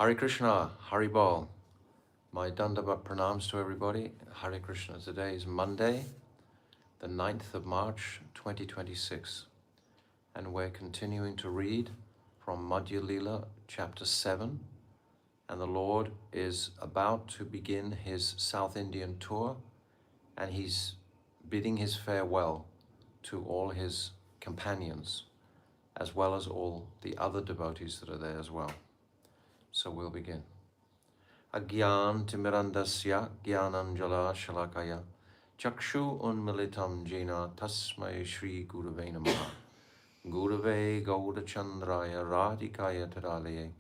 Hare Krishna, Hari Bol. My Dandavat pranams to everybody. Hare Krishna. Today is Monday, the 9th of March, 2026. And we're continuing to read from Madhya-lila chapter 7. And the Lord is about to begin his South Indian tour. And he's bidding his farewell to all his companions, as well as all the other devotees that are there as well. So we'll begin. Agyan timirandasya gyananjala shalakaya chakshu unmilitam jena tasmai shri gurave namaha gurave gaudachandraya radhikaya tadalaye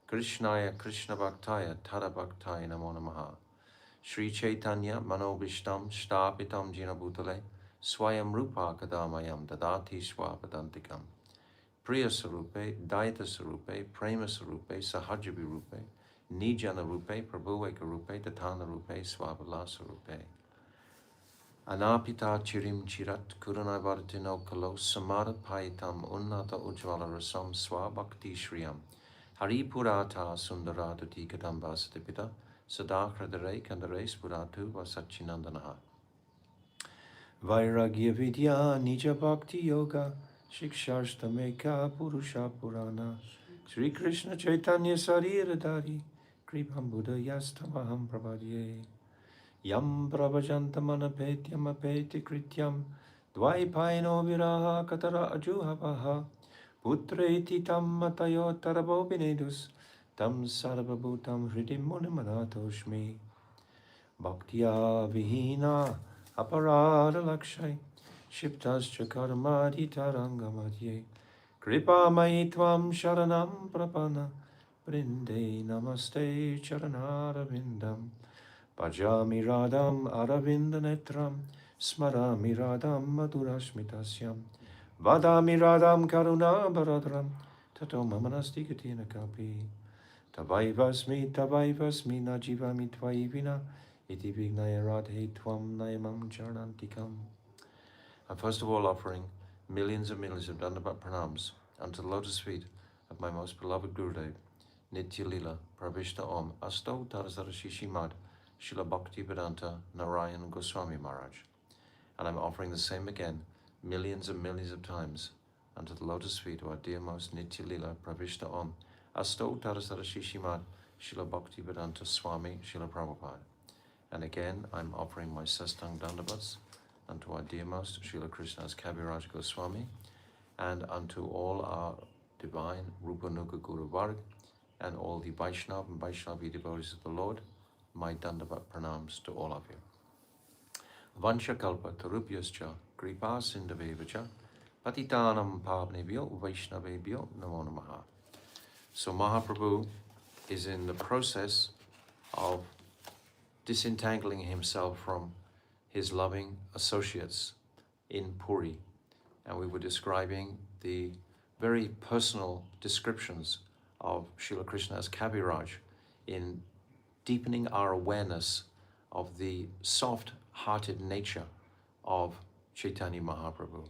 krishnaya krishna bhaktaya tada bhaktaya namo namaha Shri Caitanya manobishtam shtapitam jena bhutale swayam rupa kadamayam dadati swapadantikam Priya Sarupe, Daita Sarupe, Prema Sarupe, Sahajabi Rupe, Nijana Rupe, Prabhueka Rupe, Tatana Rupe, Swabala Sarupe. Anapita Chirim Chirat, Kurunaivartino Kalo, Samara Paitam, Unnata Ujvala Rasam, Swabhakti Shriyam, Haripurata Sundaratuti Kadambas Dipita, Sadakra Dare Kandare Spuratu Vasachinandanaha. Vairagya Vidya Nija Bhakti Yoga, Shikshashtameka Purusha Purana Sri Krishna Chaitanya Sariradari Kripam Buddha Yastamaham Prabhadye Yam Prabhajantamanapetyam Apeti Krityam Dvaipaino Viraha Katara Ajuhavaha Putreti Tam Matayo Tarabo Binedus Tam Sarvabhutam Hridim Munimanatoshmi Bhaktya Vihina Aparada Lakshay Shiptascha karmadi tarangamadye Kripa maitvam sharanam prapana Brinde namaste charanarabindam Bhajami radam aravindanetram Smarami radam madhurashmitasyam Vadami radam karuna baradram Tato mamanasti katina kapi Tavaivasmi najivami tvaivina Iti vignaya radhe tvam nayamam charanantikam. I'm first of all offering millions and millions of Dandavat pranams unto the lotus feet of my most beloved Gurudev, Nitya-lila, Pravishta Om, Asto Tarasarashishi Mad, Srila Bhakti Vedanta Narayan Goswami Maharaj. And I'm offering the same again, millions and millions of times, unto the lotus feet of our dear most Nitya-lila, Pravishta Om, Asto Tarasarashishi Mad, Srila Bhakti Vedanta Swami, Srila Prabhupada. And again, I'm offering my Sastang Dandavats unto our dearmost Srila Krishna's Kaviraj Goswami, and unto all our divine Rupa Nuga Guru Varg, and all the Vaishnav and Vaishnavi devotees of the Lord, my Dandavat pranams to all of you. Vansha Kalpa Tarupyascha Kripa Sindhavevacha Patitanam Pavnebhyo Vaishnavebhyo Namo Namaha. So Mahaprabhu is in the process of disentangling himself from his loving associates in Puri. And we were describing the very personal descriptions of Srila Krishna as Kaviraj in deepening our awareness of the soft-hearted nature of Chaitanya Mahaprabhu.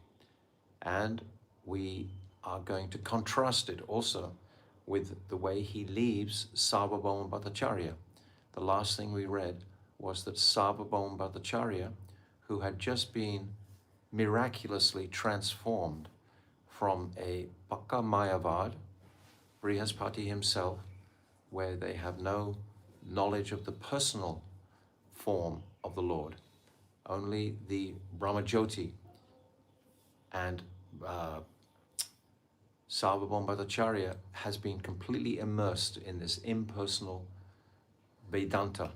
And we are going to contrast it also with the way he leaves Sarvabhauma Bhattacharya. The last thing we read was that Sarvabhauma Bhattacharya, who had just been miraculously transformed from a Pakka Mayavad, Brihaspati himself, where they have no knowledge of the personal form of the Lord, only the Brahmajyoti, and Sarvabhauma Bhattacharya has been completely immersed in this impersonal Vedanta.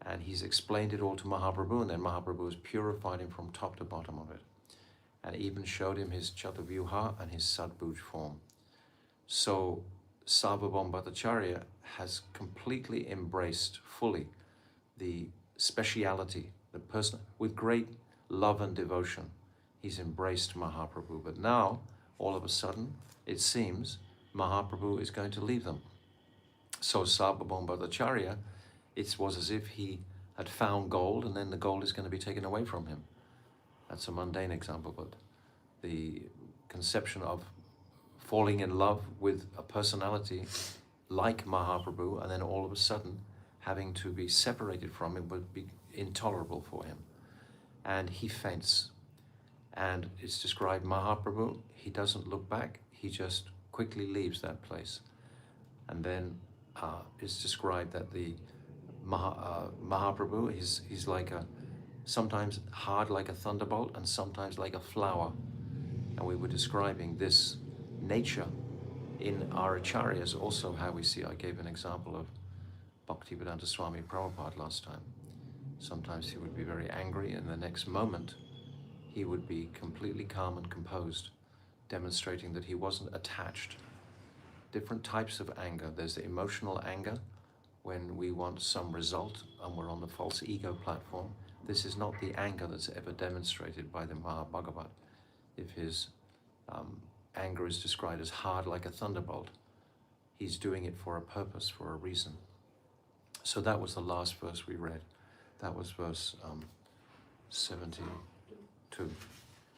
And he's explained it all to Mahaprabhu, and then Mahaprabhu has purified him from top to bottom of it, and even showed him his Chatuvyuha and his Sadbhuj form. So Sarvabhauma Bhattacharya has completely embraced fully the speciality, the person, with great love and devotion. He's embraced Mahaprabhu. But now, all of a sudden, it seems Mahaprabhu is going to leave them. So Sarvabhauma Bhattacharya, it was as if he had found gold, and then the gold is going to be taken away from him. That's a mundane example, but the conception of falling in love with a personality like Mahaprabhu, and then all of a sudden having to be separated from him would be intolerable for him. And he faints. And it's described Mahaprabhu, he doesn't look back, he just quickly leaves that place. And then it's described that the Mahaprabhu, he's like sometimes hard like a thunderbolt and sometimes like a flower. And we were describing this nature in our acharyas, also how we see, I gave an example of Bhaktivedanta Swami Prabhupada last time. Sometimes he would be very angry, and the next moment he would be completely calm and composed, demonstrating that he wasn't attached. Different types of anger. There's the emotional anger, when we want some result and we're on the false ego platform. This is not the anger that's ever demonstrated by the Mahabhagavat. If his anger is described as hard like a thunderbolt, he's doing it for a purpose, for a reason. So that was the last verse we read. That was verse 72.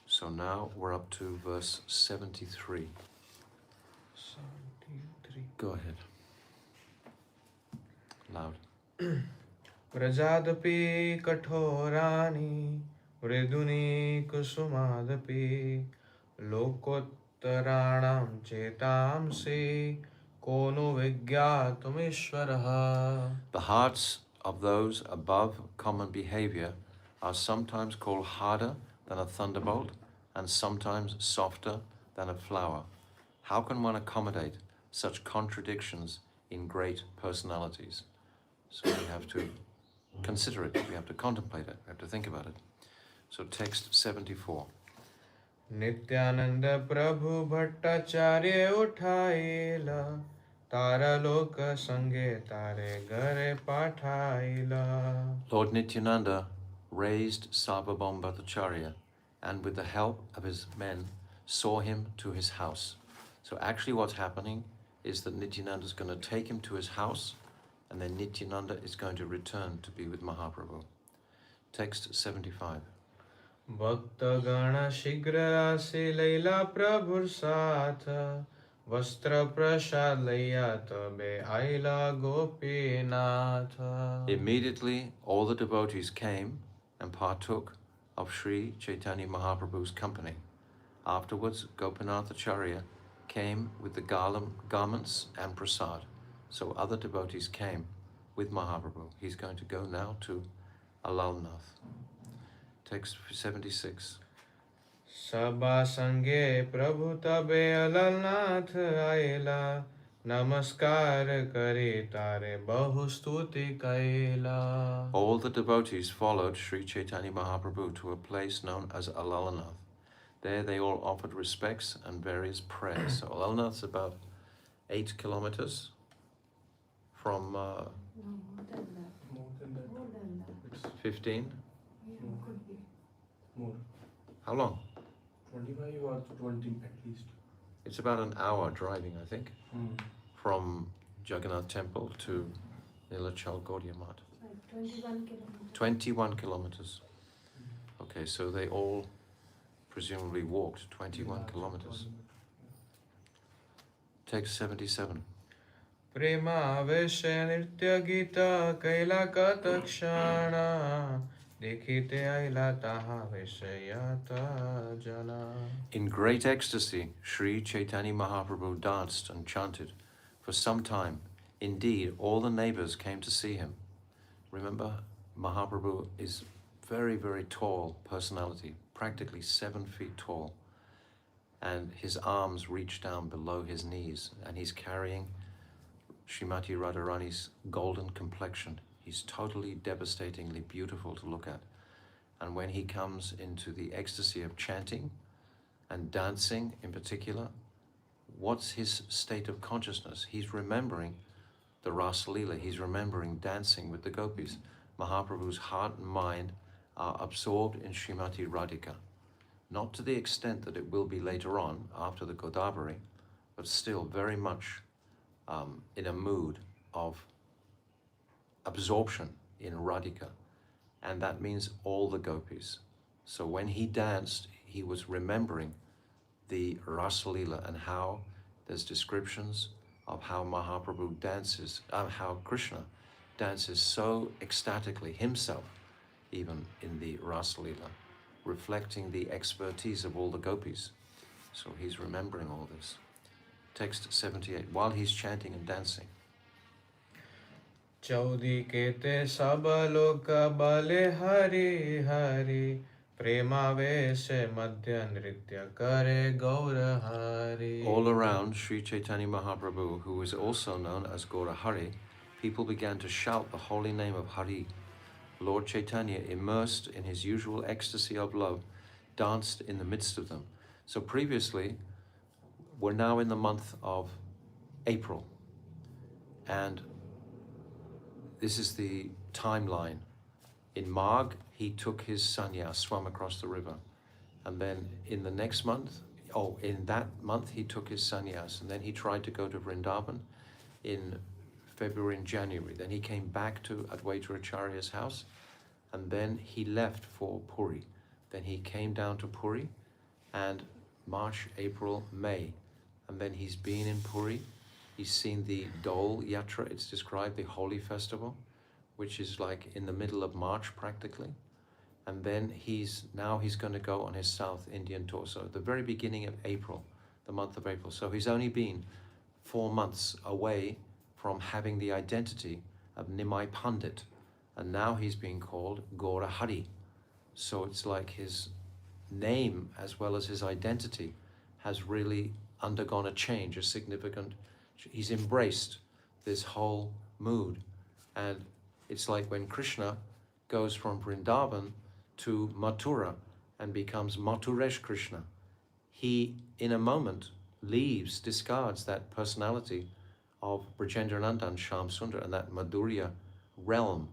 So now we're up to verse 73. 73. Go ahead. Loud. Vrajadapi kathorani mriduni kusumadapi lokottaranam chetamsi kono vigyātumishvaraha. The hearts of those above common behavior are sometimes called harder than a thunderbolt and sometimes softer than a flower. How can one accommodate such contradictions in great personalities? So we have to consider it, we have to contemplate it, we have to think about it. So text 74. Nityananda Prabhu Bhattacharya uthaila Tara loka sange tare gare pathaila. Lord Nityananda raised Sarvabhauma Bhattacharya and with the help of his men saw him to his house. So actually what's happening is that Nityananda is going to take him to his house, and then Nityananda is going to return to be with Mahaprabhu. Text 75. Bhakta gana shigra ase Laila Prabhur Satha Vastra prasad laya tabe aila Gopinatha. Immediately all the devotees came and partook of Sri Chaitanya Mahaprabhu's company. Afterwards, Gopinathacharya came with the garments and prasad. So other devotees came with Mahaprabhu. He's going to go now to Alalnath. Text 76. Sabha sange Prabhu tabe alalnath aila Namaskar kare tare bahu stuti kaila. All the devotees followed Sri Chaitanya Mahaprabhu to a place known as Alalnath. There they all offered respects and various prayers. So Alalnath is about 8 kilometers from No, more than that. 15. Could be. More. How long? 25 or 20 at least. It's about an hour driving, I think, from Jagannath Temple to Nilachal Gaudiya Math. 21 kilometers. 21 kilometers. Okay, so they all presumably walked 21 kilometers. Text 77. Prema veshe nritya gita kaila katakshana Dekhite aila taha veshayata jana. In great ecstasy, Sri Chaitanya Mahaprabhu danced and chanted for some time. Indeed, all the neighbors came to see him. Remember, Mahaprabhu is very, very tall personality, practically 7 feet tall. And his arms reach down below his knees, and he's carrying Srimati Radharani's golden complexion. He's totally devastatingly beautiful to look at. And when he comes into the ecstasy of chanting and dancing in particular, what's his state of consciousness? He's remembering the Rasa-lila, he's remembering dancing with the gopis. Mahaprabhu's heart and mind are absorbed in Srimati Radhika. Not to the extent that it will be later on, after the Godavari, but still very much in a mood of absorption in Radhika. And that means all the gopis. So when he danced, he was remembering the Rasa-lila and how there's descriptions of how Mahaprabhu dances, how Krishna dances so ecstatically himself, even in the Rasa-lila, reflecting the expertise of all the gopis. So he's remembering all this. Text 78, while he's chanting and dancing. चौदी केते सब लोक बले हरि हरि प्रेमावेश मध्य नृत्य करे गौर Hari. All around Sri Chaitanya Mahaprabhu, who is also known as Gaura Hari, people began to shout the holy name of Hari. Lord Chaitanya, immersed in his usual ecstasy of love, danced in the midst of them. So previously, we're now in the month of April, and this is the timeline. In Magh, he took his sannyas, swam across the river. And then in the next month, in that month, he took his sannyas. And then he tried to go to Vrindavan in February and January. Then he came back to Advaita Acharya's house. And then he left for Puri. Then he came down to Puri, and March, April, May. And then he's been in Puri. He's seen the Dole Yatra, it's described, the holy festival, which is like in the middle of March practically. And then he's going to go on his South Indian tour. So at the very beginning of April, the month of April. So he's only been 4 months away from having the identity of Nimai Pandit. And now he's being called Gaura Hari. So it's like his name as well as his identity has really undergone a change, a significant. He's embraced this whole mood. And it's like when Krishna goes from Vrindavan to Mathura and becomes Mathuresh Krishna. He, in a moment, discards that personality of Brajendranandan Shyam Sundar and that Madhurya realm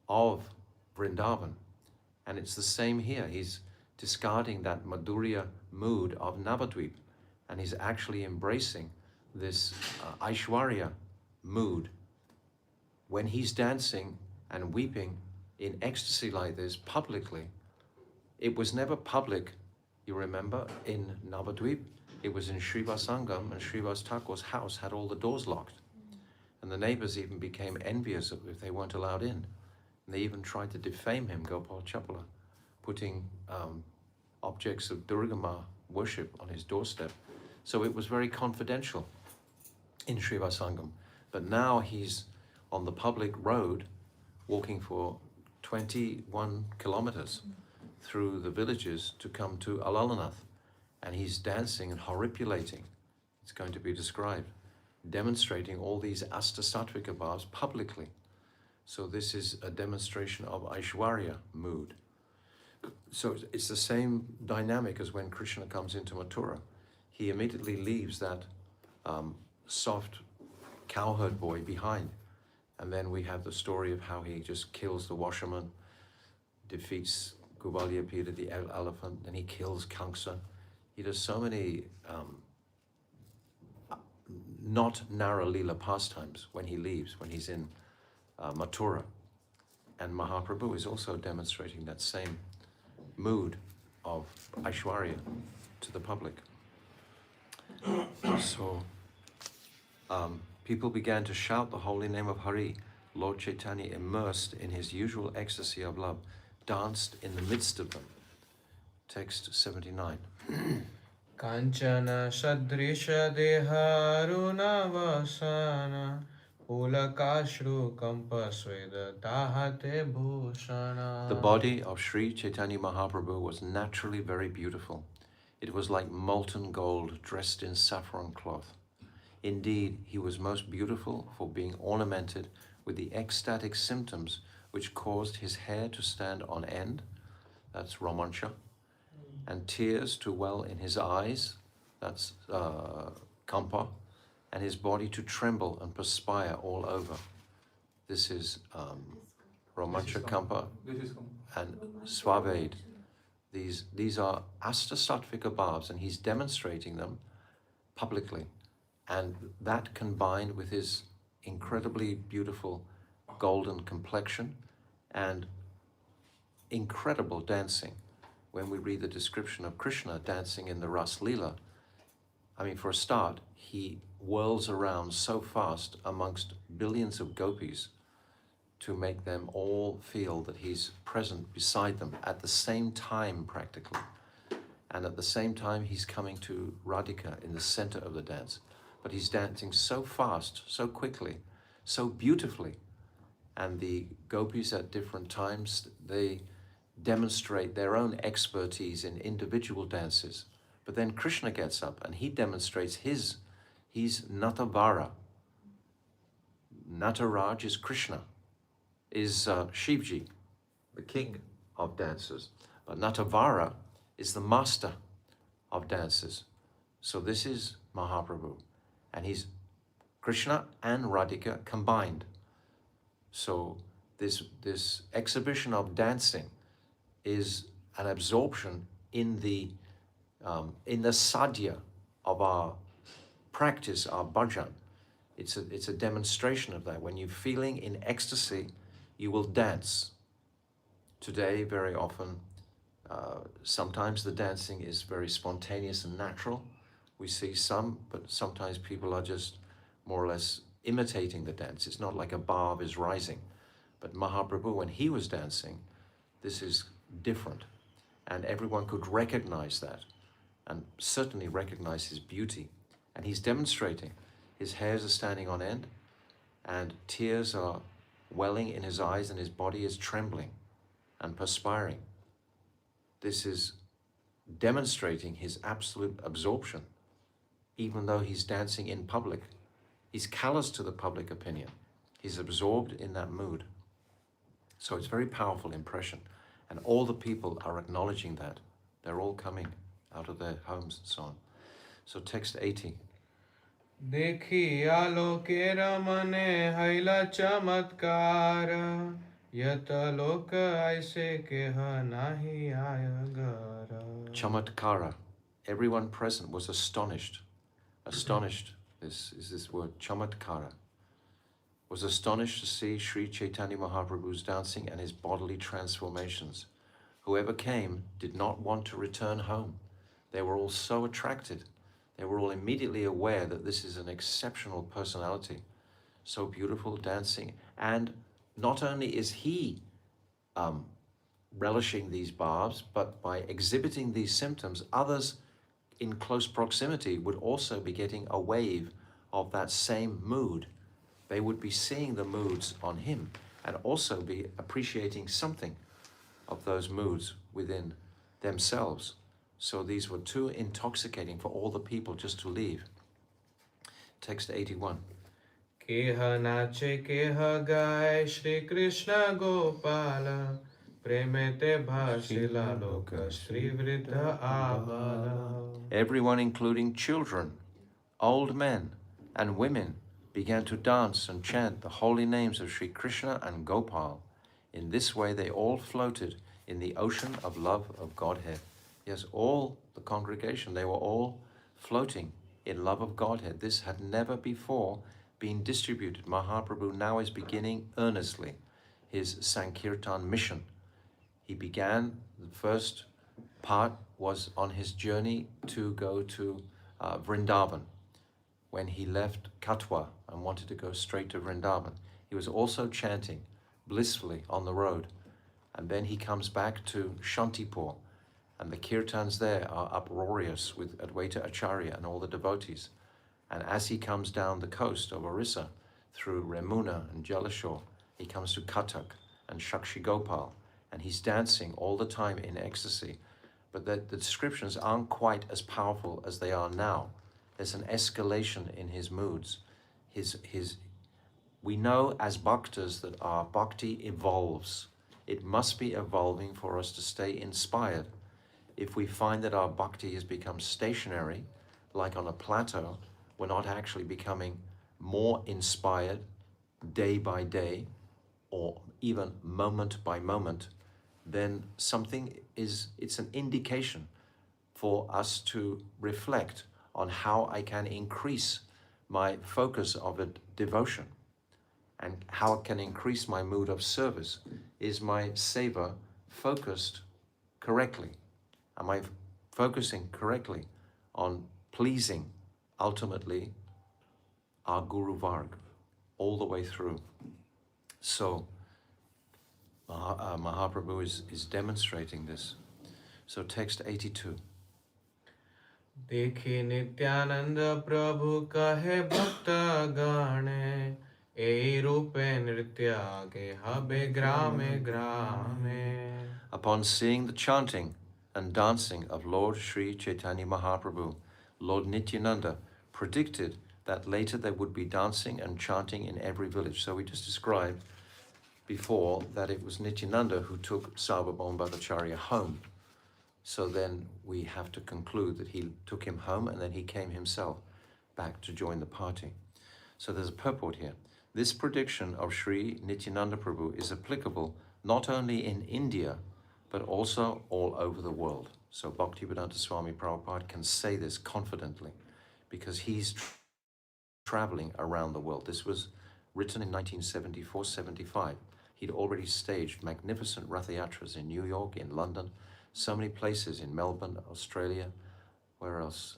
of Vrindavan. And it's the same here. He's discarding that Madhurya mood of Navadvip, and he's actually embracing this Aishwarya mood. When he's dancing and weeping in ecstasy like this publicly, it was never public, you remember, in Navadvip. It was in Srivas Sangam, and Srivas Thakur's house had all the doors locked. And the neighbors even became envious if they weren't allowed in. And they even tried to defame him, Gopal Chapala, putting objects of Durgama worship on his doorstep. So it was very confidential in Srivas Sangam. But now he's on the public road, walking for 21 kilometers through the villages to come to Alalanath. And he's dancing and horripulating, it's going to be described, demonstrating all these Asta-sattvika bhavs publicly. So this is a demonstration of Aishwarya mood. So it's the same dynamic as when Krishna comes into Mathura. He immediately leaves that soft cowherd boy behind. And then we have the story of how he just kills the washerman, defeats Gubalyapida, the elephant, and he kills Kamsa. He does so many not Nara Lila pastimes when he leaves, when he's in Mathura. And Mahaprabhu is also demonstrating that same mood of Aishwarya to the public. So people began to shout the holy name of Hari. Lord Chaitanya, immersed in his usual ecstasy of love, danced in the midst of them. Text 79. Kanchana Sadrisha Deharuna Vasana Pulakashru Kampasveda Tahate Bhushana. The body of Sri Chaitanya Mahaprabhu was naturally very beautiful. It was like molten gold dressed in saffron cloth. Indeed, he was most beautiful for being ornamented with the ecstatic symptoms which caused his hair to stand on end, that's romancha, and tears to well in his eyes, that's kampa, and his body to tremble and perspire all over. This is romancha kampa and svaved. These are asta-sattvika bhavs, and he's demonstrating them publicly. And that combined with his incredibly beautiful golden complexion and incredible dancing. When we read the description of Krishna dancing in the Rasa-lila, I mean, for a start, he whirls around so fast amongst billions of gopis to make them all feel that he's present beside them at the same time practically. And at the same time, he's coming to Radhika in the center of the dance. But he's dancing so fast, so quickly, so beautifully. And the gopis at different times, they demonstrate their own expertise in individual dances. But then Krishna gets up and he demonstrates he's Natavara. Nataraj is Krishna, is Shivji, the king of dancers. But Natavara is the master of dancers. So this is Mahaprabhu. And he's Krishna and Radhika combined. So this exhibition of dancing is an absorption in the sadhya of our practice, our bhajan. It's a demonstration of that. When you're feeling in ecstasy, you will dance. Today, very often, sometimes the dancing is very spontaneous and natural. We see some, but sometimes people are just more or less imitating the dance. It's not like a bhav is rising. But Mahaprabhu, when he was dancing, this is different. And everyone could recognize that and certainly recognize his beauty. And he's demonstrating. His hairs are standing on end and tears are welling in his eyes and his body is trembling and perspiring. This is demonstrating his absolute absorption, even though he's dancing in public. He's callous to the public opinion. He's absorbed in that mood. So it's a very powerful impression. And all the people are acknowledging that. They're all coming out of their homes and so on. So text 80. देखी आलोके रमने हैला चमत्कार यत लोक ऐसे केह नाही आयगर. Chamatkara. Everyone present was astonished. Astonished, this is this word, chamatkara. Was astonished to see Sri Chaitanya Mahaprabhu's dancing and his bodily transformations. Whoever came did not want to return home. They were all so attracted. They were all immediately aware that this is an exceptional personality, so beautiful dancing. And not only is he relishing these bhavs, but by exhibiting these symptoms, others in close proximity would also be getting a wave of that same mood. They would be seeing the moods on him and also be appreciating something of those moods within themselves. So these were too intoxicating for all the people just to leave. Text 81. केह नाचे केह गाय श्री कृष्ण गोपाल प्रेमे ते भासिला लोक श्री वृद्ध आबाल. Everyone, including children, old men, and women, began to dance and chant the holy names of Sri Krishna and Gopal. In this way, they all floated in the ocean of love of Godhead. Yes, all the congregation, they were all floating in love of Godhead. This had never before been distributed. Mahaprabhu now is beginning earnestly his Sankirtan mission. He began, the first part was on his journey to go to Vrindavan. When he left Katwa and wanted to go straight to Vrindavan, he was also chanting blissfully on the road. And then he comes back to Shantipur, and the kirtans there are uproarious with Advaita Acharya and all the devotees. And as he comes down the coast of Orissa through Remuna and Jalashore, he comes to Kathak and Shakshi Gopal, and he's dancing all the time in ecstasy. But the descriptions aren't quite as powerful as they are now. There's an escalation in his moods. We know as bhaktas that our bhakti evolves. It must be evolving for us to stay inspired. If we find that our bhakti has become stationary, like on a plateau, we're not actually becoming more inspired day by day or even moment by moment, then it's an indication for us to reflect on how I can increase my focus of a devotion and how it can increase my mood of service. Is my seva focused correctly? Am I focusing correctly on pleasing ultimately our Guru Varg, all the way through. So Mahaprabhu is demonstrating this. So text 82. देखी नित्यानंद प्रभु कहे भक्त गाने ए रूपे नृत्य आगे हबे ग्रामे ग्रामे. Upon seeing the chanting and dancing of Lord Sri Chaitanya Mahaprabhu, Lord Nityananda predicted that later there would be dancing and chanting in every village. So we just described before that it was Nityananda who took Sarvabhauma Bhattacharya home. So then we have to conclude that he took him home and then he came himself back to join the party. So there's a purport here. This prediction of Sri Nityananda Prabhu is applicable not only in India, but also all over the world. So Bhaktivedanta Swami Prabhupada can say this confidently because he's traveling around the world. This was written in 1974-75. He'd already staged magnificent Ratha Yatras in New York, in London, so many places in Melbourne, Australia, where else?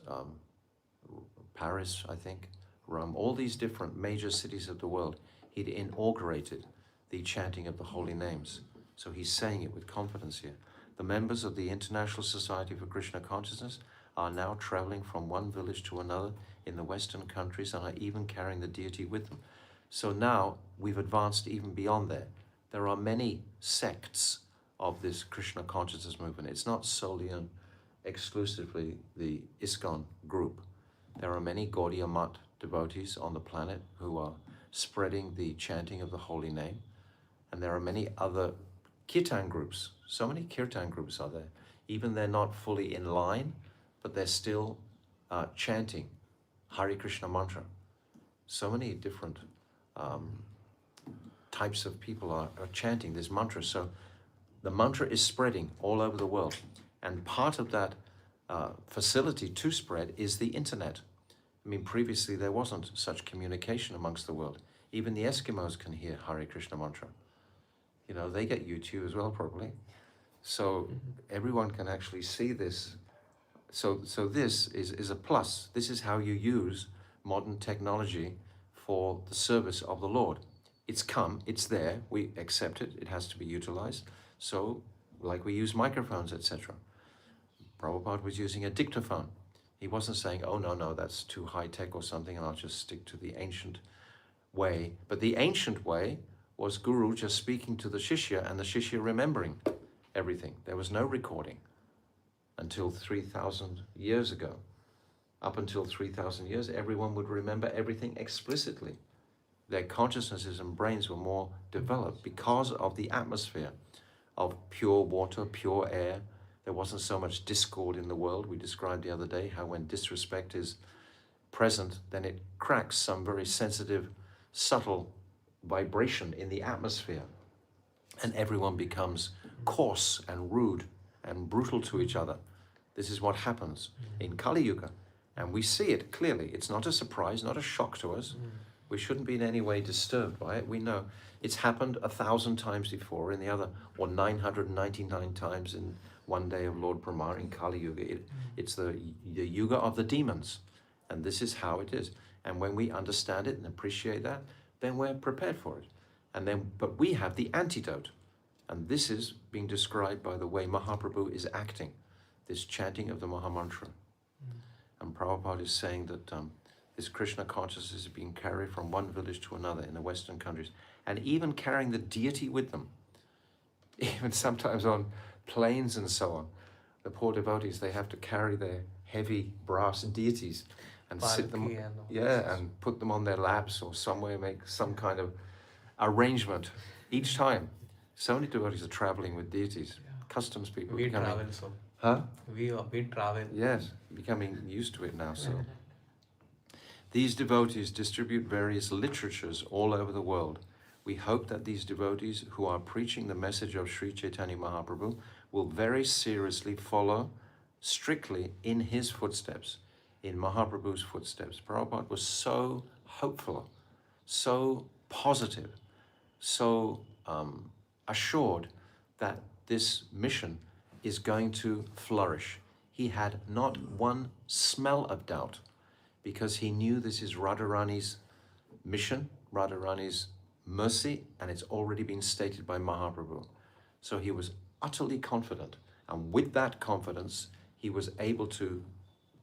Paris, I think, Rome, all these different major cities of the world. He'd inaugurated the chanting of the holy names. So he's saying it with confidence here. The members of the International Society for Krishna Consciousness are now traveling from one village to another in the Western countries and are even carrying the deity with them. So now we've advanced even beyond there. There are many sects of this Krishna consciousness movement. It's not solely and exclusively the ISKCON group. There are many Gaudiya Math devotees on the planet who are spreading the chanting of the holy name. And there are many other kirtan groups. So many kirtan groups are there. Even they're not fully in line, but they're still chanting Hare Krishna mantra. So many different types of people are chanting this mantra. So the mantra is spreading all over the world. And part of that facility to spread is the internet. I mean, previously there wasn't such communication amongst the world. Even the Eskimos can hear Hare Krishna mantra. You know, they get YouTube as well, probably. So everyone can actually see this. So this is a plus. This is how you use modern technology for the service of the Lord. It's come, it's there, we accept it, it has to be utilized. So, like we use microphones, etc. Prabhupada was using a dictaphone. He wasn't saying, oh no, that's too high tech or something, and I'll just stick to the ancient way. But the ancient way was Guru just speaking to the Shishya and the Shishya remembering everything. There was no recording until 3,000 years ago. Up until 3,000 years, everyone would remember everything explicitly. Their consciousnesses and brains were more developed because of the atmosphere of pure water, pure air. There wasn't so much discord in the world. We described the other day how when disrespect is present, then it cracks some very sensitive, subtle vibration in the atmosphere. And everyone becomes coarse and rude and brutal to each other. This is what happens in Kali Yuga. And we see it clearly. It's not a surprise, not a shock to us. We shouldn't be in any way disturbed by it. We know it's happened 1,000 times before in the other, or 999 times in one day of Lord Brahma in Kali Yuga. It's the Yuga of the demons. And this is how it is. And when we understand it and appreciate that, then we're prepared for it. But we have the antidote. And this is being described by the way Mahaprabhu is acting, this chanting of the Mahamantra. And Prabhupada is saying that this Krishna consciousness is being carried from one village to another in the Western countries, and even carrying the deity with them. Even sometimes on planes and so on, the poor devotees, they have to carry their heavy brass deities and sit them, and put them on their laps or somewhere, make some kind of arrangement each time. So many devotees are traveling with deities. Customs people. We travel so. Huh? We travel. Yes, becoming used to it now. So these devotees distribute various literatures all over the world. We hope that these devotees who are preaching the message of Sri Chaitanya Mahaprabhu will very seriously follow strictly in his footsteps, in Mahaprabhu's footsteps. Prabhupada was so hopeful, so positive, so assured that this mission is going to flourish. He had not one smell of doubt, because he knew this is Radharani's mission, Radharani's mercy, and it's already been stated by Mahaprabhu. So he was utterly confident, and with that confidence, he was able to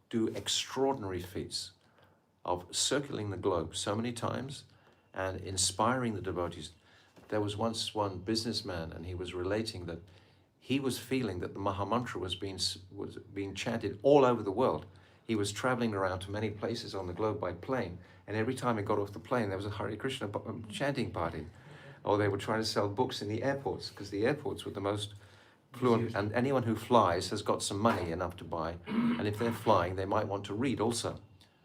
do extraordinary feats of circling the globe so many times and inspiring the devotees. There was once one businessman, and he was relating that he was feeling that the Mahamantra was being chanted all over the world. He was traveling around to many places on the globe by plane, and every time he got off the plane, there was a Hare Krishna chanting party. Or they were trying to sell books in the airports, because the airports were the most fluent, and anyone who flies has got some money enough to buy, and if they're flying, they might want to read also.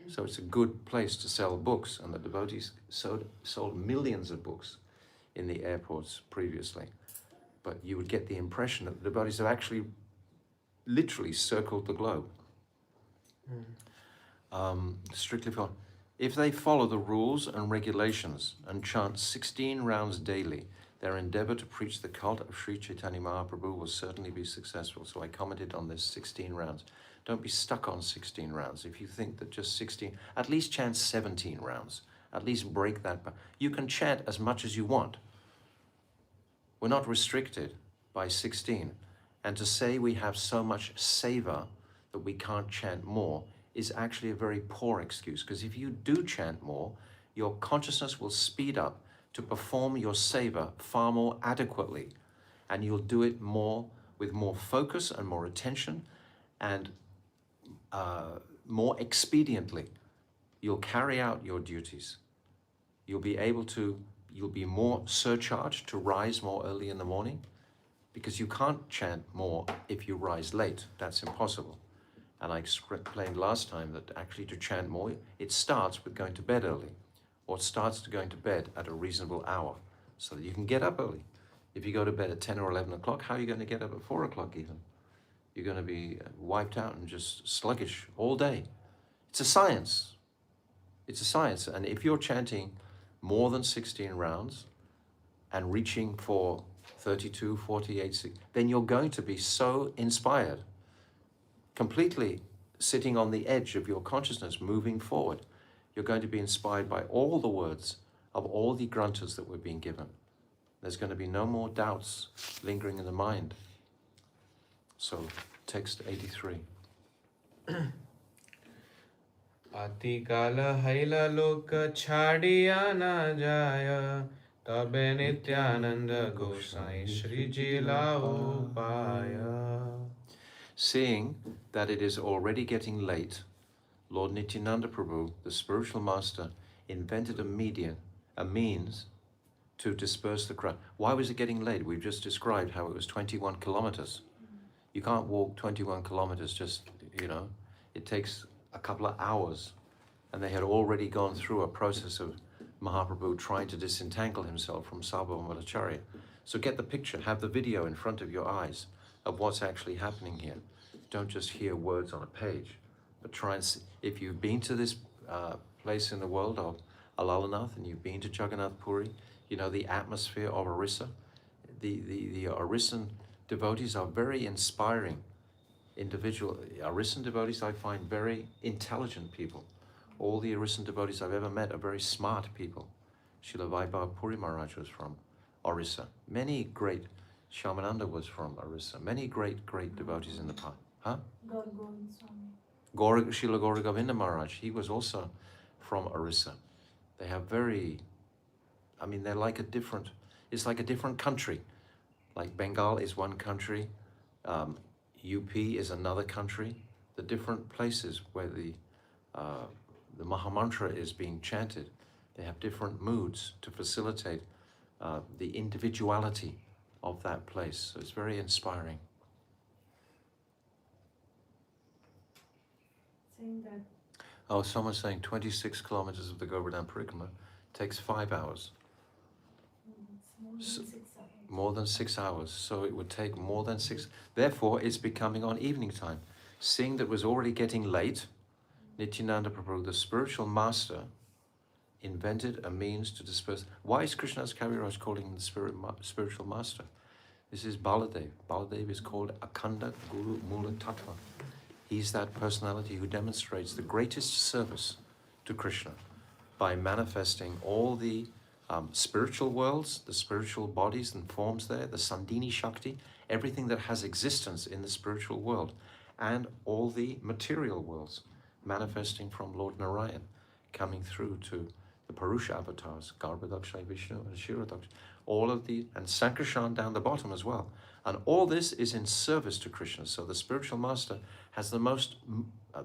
So it's a good place to sell books, and the devotees sold millions of books in the airports previously. But you would get the impression that the devotees have actually literally circled the globe. Strictly follow. If they follow the rules and regulations and chant 16 rounds daily, their endeavor to preach the cult of Sri Chaitanya Mahaprabhu will certainly be successful. So I commented on this 16 rounds. Don't be stuck on 16 rounds. If you think that just 16, at least chant 17 rounds. At least break that. You can chant as much as you want. We're not restricted by 16. And to say we have so much seva that we can't chant more is actually a very poor excuse. Because if you do chant more, your consciousness will speed up to perform your seva far more adequately. And you'll do it more with more focus and more attention and more expediently. You'll carry out your duties. You'll be more surcharged to rise more early in the morning, because you can't chant more if you rise late. That's impossible. And I explained last time that actually to chant more, it starts with going to bed early, or it starts to going to bed at a reasonable hour, so that you can get up early. If you go to bed at 10 or 11 o'clock, how are you going to get up at 4 o'clock even? You're going to be wiped out and just sluggish all day. It's a science. It's a science. And if you're chanting more than 16 rounds and reaching for 32, 48, then you're going to be so inspired, completely sitting on the edge of your consciousness, moving forward. You're going to be inspired by all the words of all the granthas that we're being given. There's going to be no more doubts lingering in the mind. So, text 83. Ati kala haila loka chhadiya na jaya, tabe nityananda gosai Shri ji lao paya. Seeing that it is already getting late, Lord Nityananda Prabhu, the spiritual master, invented a means to disperse the crowd. Why was it getting late? We've just described how it was 21 kilometers. You can't walk 21 kilometers just, it takes a couple of hours. And they had already gone through a process of Mahaprabhu trying to disentangle himself from Sarvabhaumacharya. So get the picture, have the video in front of your eyes of what's actually happening here. Don't just hear words on a page, but try and see. If you've been to this place in the world of Alalanath, and you've been to Jagannath Puri, you know the atmosphere of Orissa. The Orissan devotees are very inspiring individual. Orissan devotees I find very intelligent people. All the Orissan devotees I've ever met are very smart people. Srila Vaibhav Puri Maharaj was from Orissa. Many great, Shyamananda was from Orissa. Many great devotees in the past. Huh? Srila Gaura Govinda Maharaj, he was also from Orissa. They have they're like it's like a different country. Like Bengal is one country, UP is another country. The different places where the Mahamantra is being chanted, they have different moods to facilitate the individuality of that place. So it's very inspiring. Saying that. Oh, someone's saying 26 kilometers of the Govardhan Parikrama takes 5 hours. It's more than 6 hours. More than 6 hours. So it would take more than 6. Therefore, it's becoming on evening time. Seeing that it was already getting late, Nityananda Prabhu, the spiritual master, invented a means to disperse. Why is Krishnadas Kaviraj calling him the spiritual master? This is Baladev. Baladev is called Akhanda Guru Mula Tattva. He's that personality who demonstrates the greatest service to Krishna. by manifesting all the spiritual worlds, the spiritual bodies and forms there, the Sandini Shakti, everything that has existence in the spiritual world, and all the material worlds manifesting from Lord Narayan, coming through to the Purusha avatars, Garbhadakshay Vishnu and Kshirodakshay, all of the, and Sankarshan down the bottom as well. And all this is in service to Krishna. So the spiritual master has the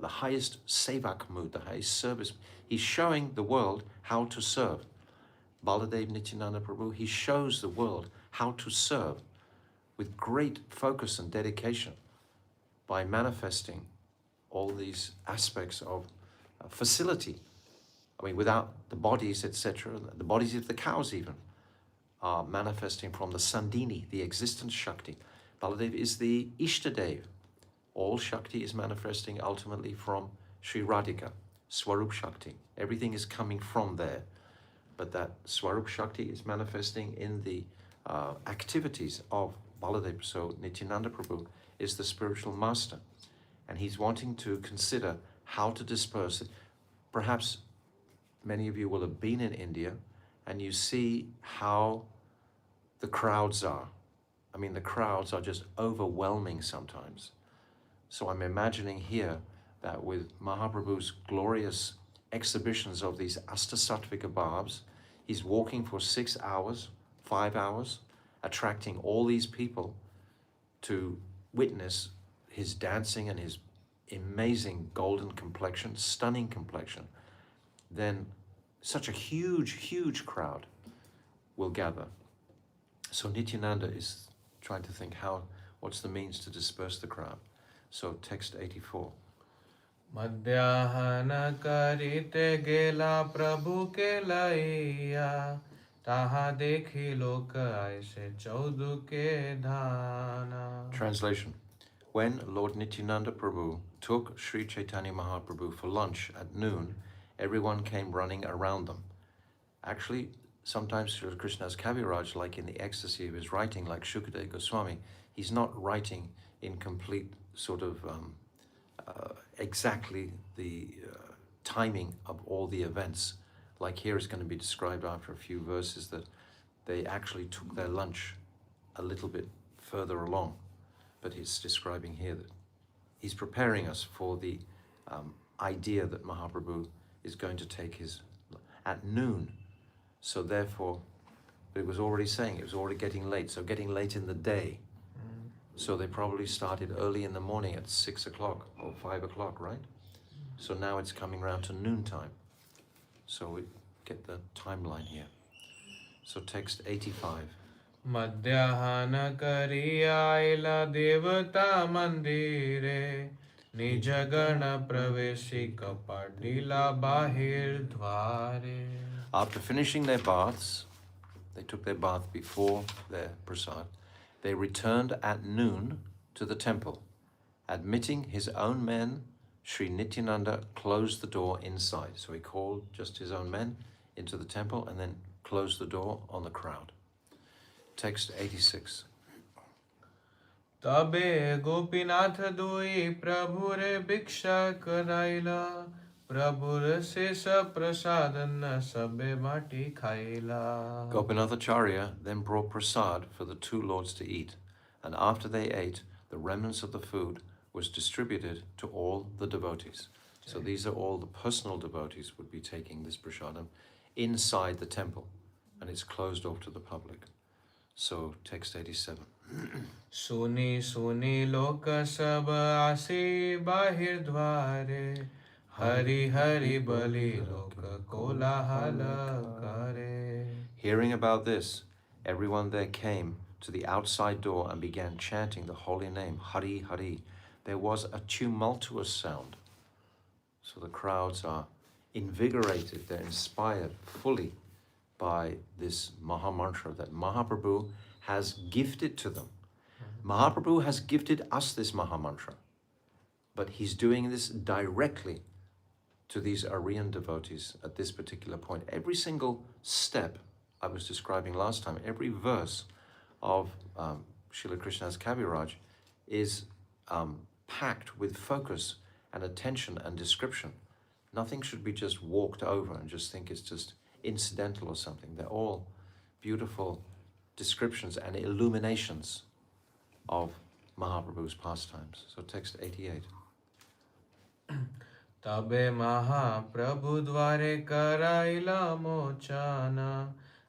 highest sevak mood, the highest service. He's showing the world how to serve. Baladev Nityananda Prabhu, he shows the world how to serve with great focus and dedication by manifesting all these aspects of facility. I mean, without the bodies, etc., the bodies of the cows even are manifesting from the Sandini, the existence Shakti. Baladev is the Ishtadev. All Shakti is manifesting ultimately from Sri Radhika, Swarup Shakti. Everything is coming from there. But that Swarup Shakti is manifesting in the activities of Baladev. So Nityananda Prabhu is the spiritual master. And he's wanting to consider how to disperse it. Perhaps many of you will have been in India and you see how the crowds are. I mean, the crowds are just overwhelming sometimes. So I'm imagining here that with Mahaprabhu's glorious exhibitions of these Astasatvika Bhavs, he's walking for 6 hours, 5 hours, attracting all these people to witness his dancing and his amazing golden complexion, stunning complexion. Then such a huge, huge crowd will gather. So Nityananda is trying to think what's the means to disperse the crowd. So text 84. Madhyahana karite gela prabhu ke laiya, taha dekhi loka aise chaudu ke dhana. Translation. When Lord Nityananda Prabhu took Sri Chaitanya Mahaprabhu for lunch at noon, everyone came running around them. Actually, sometimes Sri Krishna's Kaviraj, like in the ecstasy of his writing, like Shukadeva Goswami, he's not writing in complete sort of exactly the timing of all the events. Like here is going to be described after a few verses that they actually took their lunch a little bit further along. But he's describing here that he's preparing us for the idea that Mahaprabhu is going to take his at noon. So therefore, it was already saying, it was already getting late. So getting late in the day. So they probably started early in the morning at 6 o'clock or 5 o'clock, right? So now it's coming around to noontime. So we get the timeline here. So text 85. Madhyahana kariya ila devata mandire, nijagana pravesi kapadila bahir dvare. After finishing their baths, they took their bath before their prasad, they returned at noon to the temple. Admitting his own men, Sri Nityananda closed the door inside. So he called just his own men into the temple and then closed the door on the crowd. Text 86. Tabe gopinath dui prabhure bhiksha karaila, prabhur se sa prasadana sabe mati khaila. Gopinathacharya then brought prasad for the two lords to eat, and after they ate, the remnants of the food was distributed to all the devotees. So these are all the personal devotees would be taking this prasadam inside the temple, and it's closed off to the public. So text 87. Suni suni loka sab asi bahir dware, hari hari bali loka kolahala kare. Hearing about this, everyone there came to the outside door and began chanting the holy name, Hari Hari. There was a tumultuous sound. So the crowds are invigorated, they're inspired fully by this Mahamantra that Mahaprabhu has gifted to them. Mahaprabhu has gifted us this Mahamantra, but he's doing this directly to these Aryan devotees at this particular point. Every single step I was describing last time, every verse of Srila Krishna's Kaviraj is packed with focus and attention and description Nothing should be just walked over and just think it's just incidental or something. They're all beautiful descriptions and illuminations of Mahaprabhu's pastimes. So text 88. Tabe Mahaprabhu dware karaila mochana,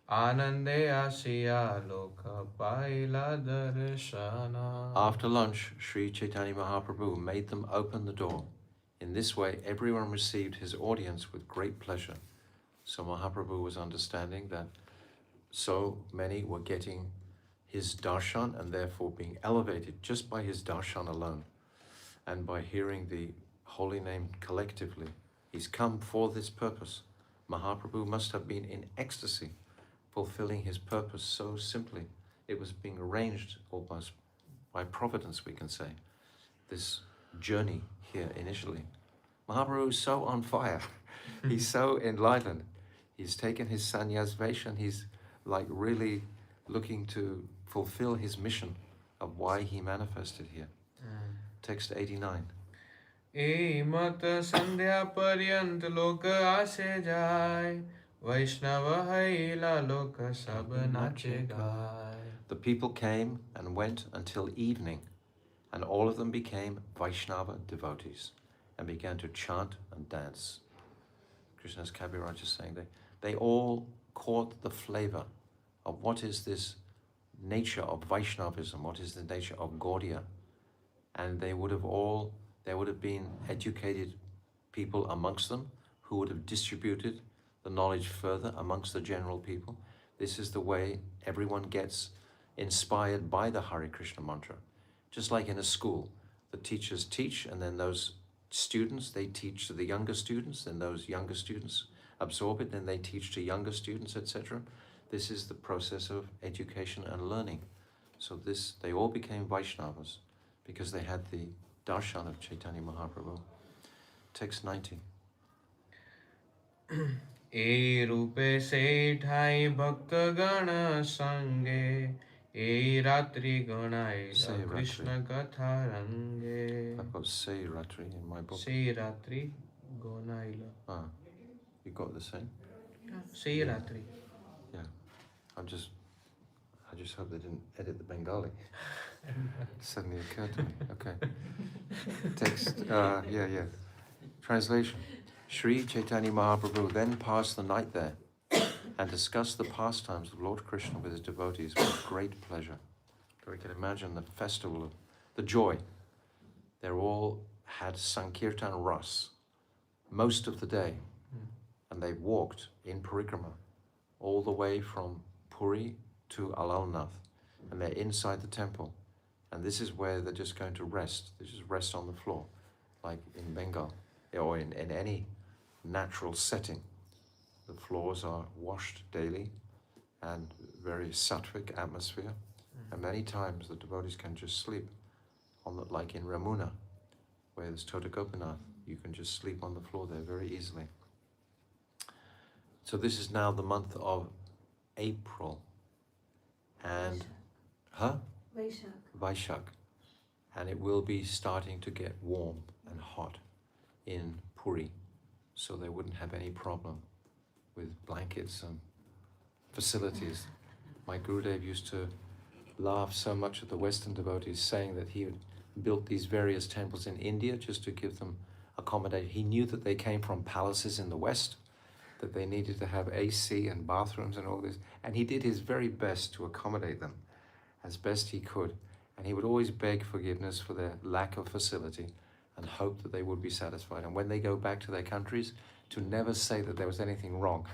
Anande asiya loka paila darshana. After lunch, Sri Chaitanya Mahaprabhu made them open the door. In this way, everyone received his audience with great pleasure. So Mahaprabhu was understanding that so many were getting his darshan and therefore being elevated just by his darshan alone and by hearing the holy name collectively. He's come for this purpose. Mahaprabhu must have been in ecstasy, fulfilling his purpose so simply. It was being arranged almost by providence, we can say, this journey here initially. Mahaprabhu is so on fire. He's so enlightened. He's taken his sannyas vesha and he's like really looking to fulfill his mission of why he manifested here. Text 89. E mat sandhya paryant loka ase jai, Vaishnava haila loka sab nache gai. The people came and went until evening, and all of them became Vaishnava devotees and began to chant and dance. Krishna's Kaviraj is saying they all caught the flavor of what is this nature of Vaishnavism, what is the nature of Gaudiya, and there would have been educated people amongst them who would have distributed the knowledge further amongst the general people. This is the way everyone gets inspired by the Hare Krishna mantra. Just like in a school, the teachers teach and then those students, they teach to the younger students, then those younger students absorb it, then they teach to younger students, etc. This is the process of education and learning. So they all became Vaishnavas because they had the darshan of Chaitanya Mahaprabhu. Text 90. E rupe se thai bhakta gana sange, E ratri ganai Say Ratri. Krishna katha range. I've got Say Ratri in my book. Se ratri gonaila. Ah, you got the same? Se ratri. Yeah. I just hope they didn't edit the Bengali. Suddenly occurred to me. Okay. Text, yeah. Translation. Sri Chaitanya Mahaprabhu then passed the night there and discussed the pastimes of Lord Krishna with his devotees with great pleasure. So we can imagine the festival of the joy. They all had Sankirtan Ras most of the day, and they walked in parikrama all the way from Puri to Alalnath, and they're inside the temple. And this is where they're just going to rest. They just rest on the floor, like in Bengal, or in any natural setting. The floors are washed daily and very sattvic atmosphere. And many times the devotees can just sleep, like in Ramuna, where there's Tota Gopinath. You can just sleep on the floor there very easily. So this is now the month of April. And, Vaishak. And it will be starting to get warm and hot in Puri. So they wouldn't have any problem with blankets and facilities. My Gurudev used to laugh so much at the Western devotees, saying that he had built these various temples in India just to give them accommodation. He knew that they came from palaces in the West, that they needed to have AC and bathrooms and all this, and he did his very best to accommodate them as best he could. And he would always beg forgiveness for their lack of facility and hope that they would be satisfied. And when they go back to their countries, to never say that there was anything wrong.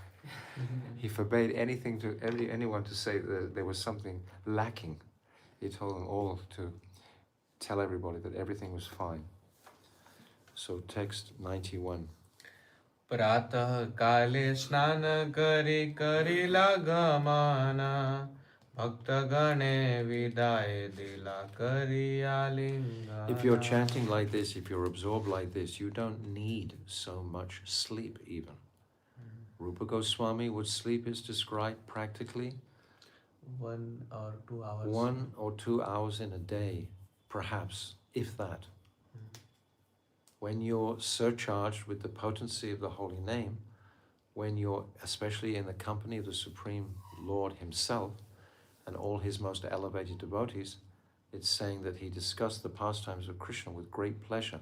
He forbade anyone to say that there was something lacking. He told them all to tell everybody that everything was fine. So text 91. Pratah kale snana kari karila gamana, Bhakta gane vidaye dila kari alingana. If you're chanting like this, if you're absorbed like this, you don't need so much sleep even. Rupa Goswami would sleep is described practically 1 or 2 hours. 1 or 2 hours in a day, perhaps, if that. When you're surcharged with the potency of the holy name, when you're especially in the company of the Supreme Lord himself and all his most elevated devotees, it's saying that he discussed the pastimes of Krishna with great pleasure,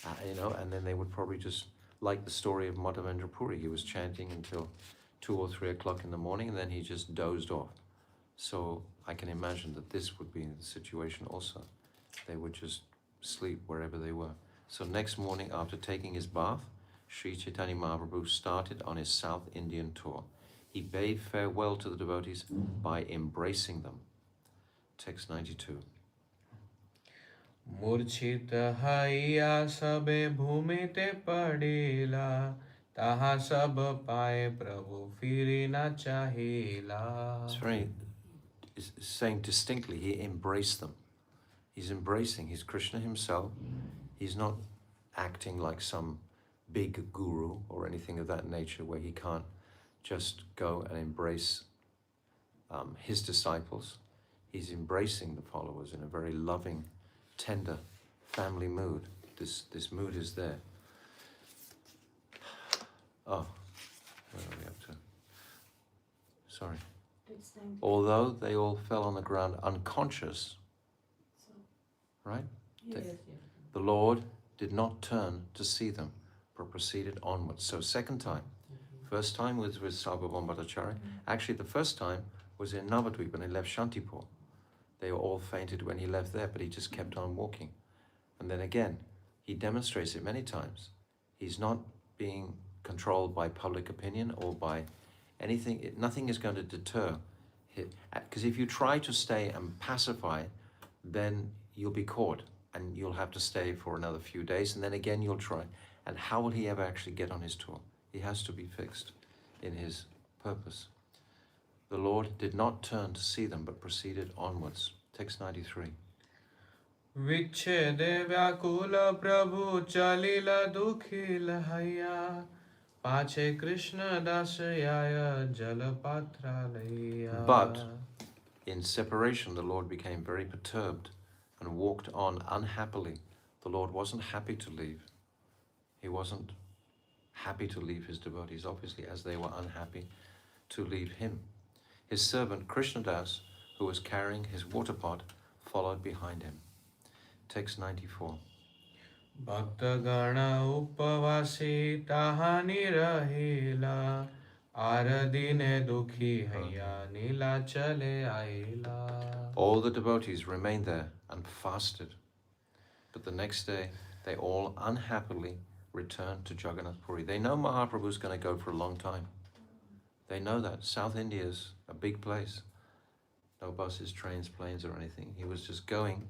and then they would probably just, like the story of Madhavendra Puri, he was chanting until 2 or 3 o'clock in the morning and then he just dozed off. So I can imagine that this would be the situation also. They would just sleep wherever they were. So next morning, after taking his bath, Sri Chaitanya Mahaprabhu started on his South Indian tour. He bade farewell to the devotees by embracing them. Text 92. मूर्छित हैया सबे भूमिते पड़ेला ताहा सब पाए प्रभु free न चाहिला. It's saying distinctly, he embraced them. He's embracing, he's Krishna himself. He's not acting like some big guru or anything of that nature where he can't just go and embrace his disciples. He's embracing the followers in a very loving, tender, family mood. This mood is there. Oh, where are we up to? Sorry. Although they all fell on the ground unconscious, right? The Lord did not turn to see them, but proceeded onwards. So second time. First time was with Sarvabhauma Bhattacharya. Actually, the first time was in Navadvip when he left Shantipur. They were all fainted when he left there, but he just kept on walking. And then again, he demonstrates it many times. He's not being controlled by public opinion or by anything. Nothing is going to deter him. Because if you try to stay and pacify, then you'll be caught and you'll have to stay for another few days, and then again you'll try. And how will he ever actually get on his tour? He has to be fixed in his purpose. The Lord did not turn to see them, but proceeded onwards. Text 93. विच्छेदे व्याकुल प्रभु चलिला दुखिल हैया पाछे कृष्ण दास आय जल पात्रालैया. But in separation, the Lord became very perturbed and walked on unhappily. The Lord wasn't happy to leave. He wasn't happy to leave his devotees, obviously, as they were unhappy to leave him. His servant Krishnadas, who was carrying his water pot, followed behind him. Text 94. भक्तगण उपवासी ताहानि रहिला आरदिने दुखी हैया नीला चले आइला. All the devotees remained there and fasted. But the next day, they all unhappily returned to Jagannath Puri. They know Mahaprabhu's going to go for a long time. They know that. South India's a big place. No buses, trains, planes or anything. He was just going.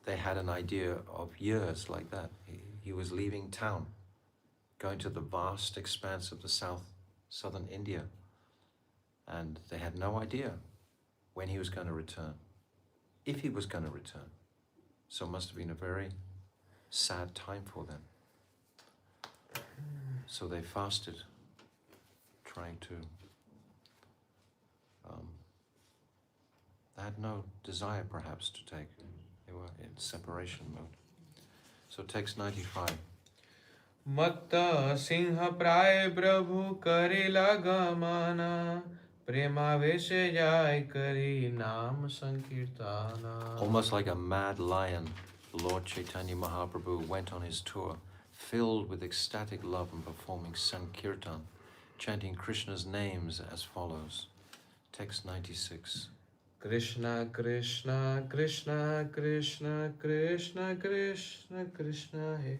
They had an idea of years like that. He was leaving town, going to the vast expanse of the southern India. And they had no idea when he was going to return, if he was going to return. So it must have been a very sad time for them. So they fasted, trying to... they had no desire perhaps to take. They were in separation mode. So text 95. मत्त सिंह प्राय प्रभु करिला गमना प्रेमावेश जाय करी नाम Sankirtana. Almost like a mad lion, Lord Chaitanya Mahaprabhu went on his tour, filled with ecstatic love and performing Sankirtan, chanting Krishna's names as follows. Text 96. Krishna Krishna Krishna Krishna Krishna Krishna Krishna He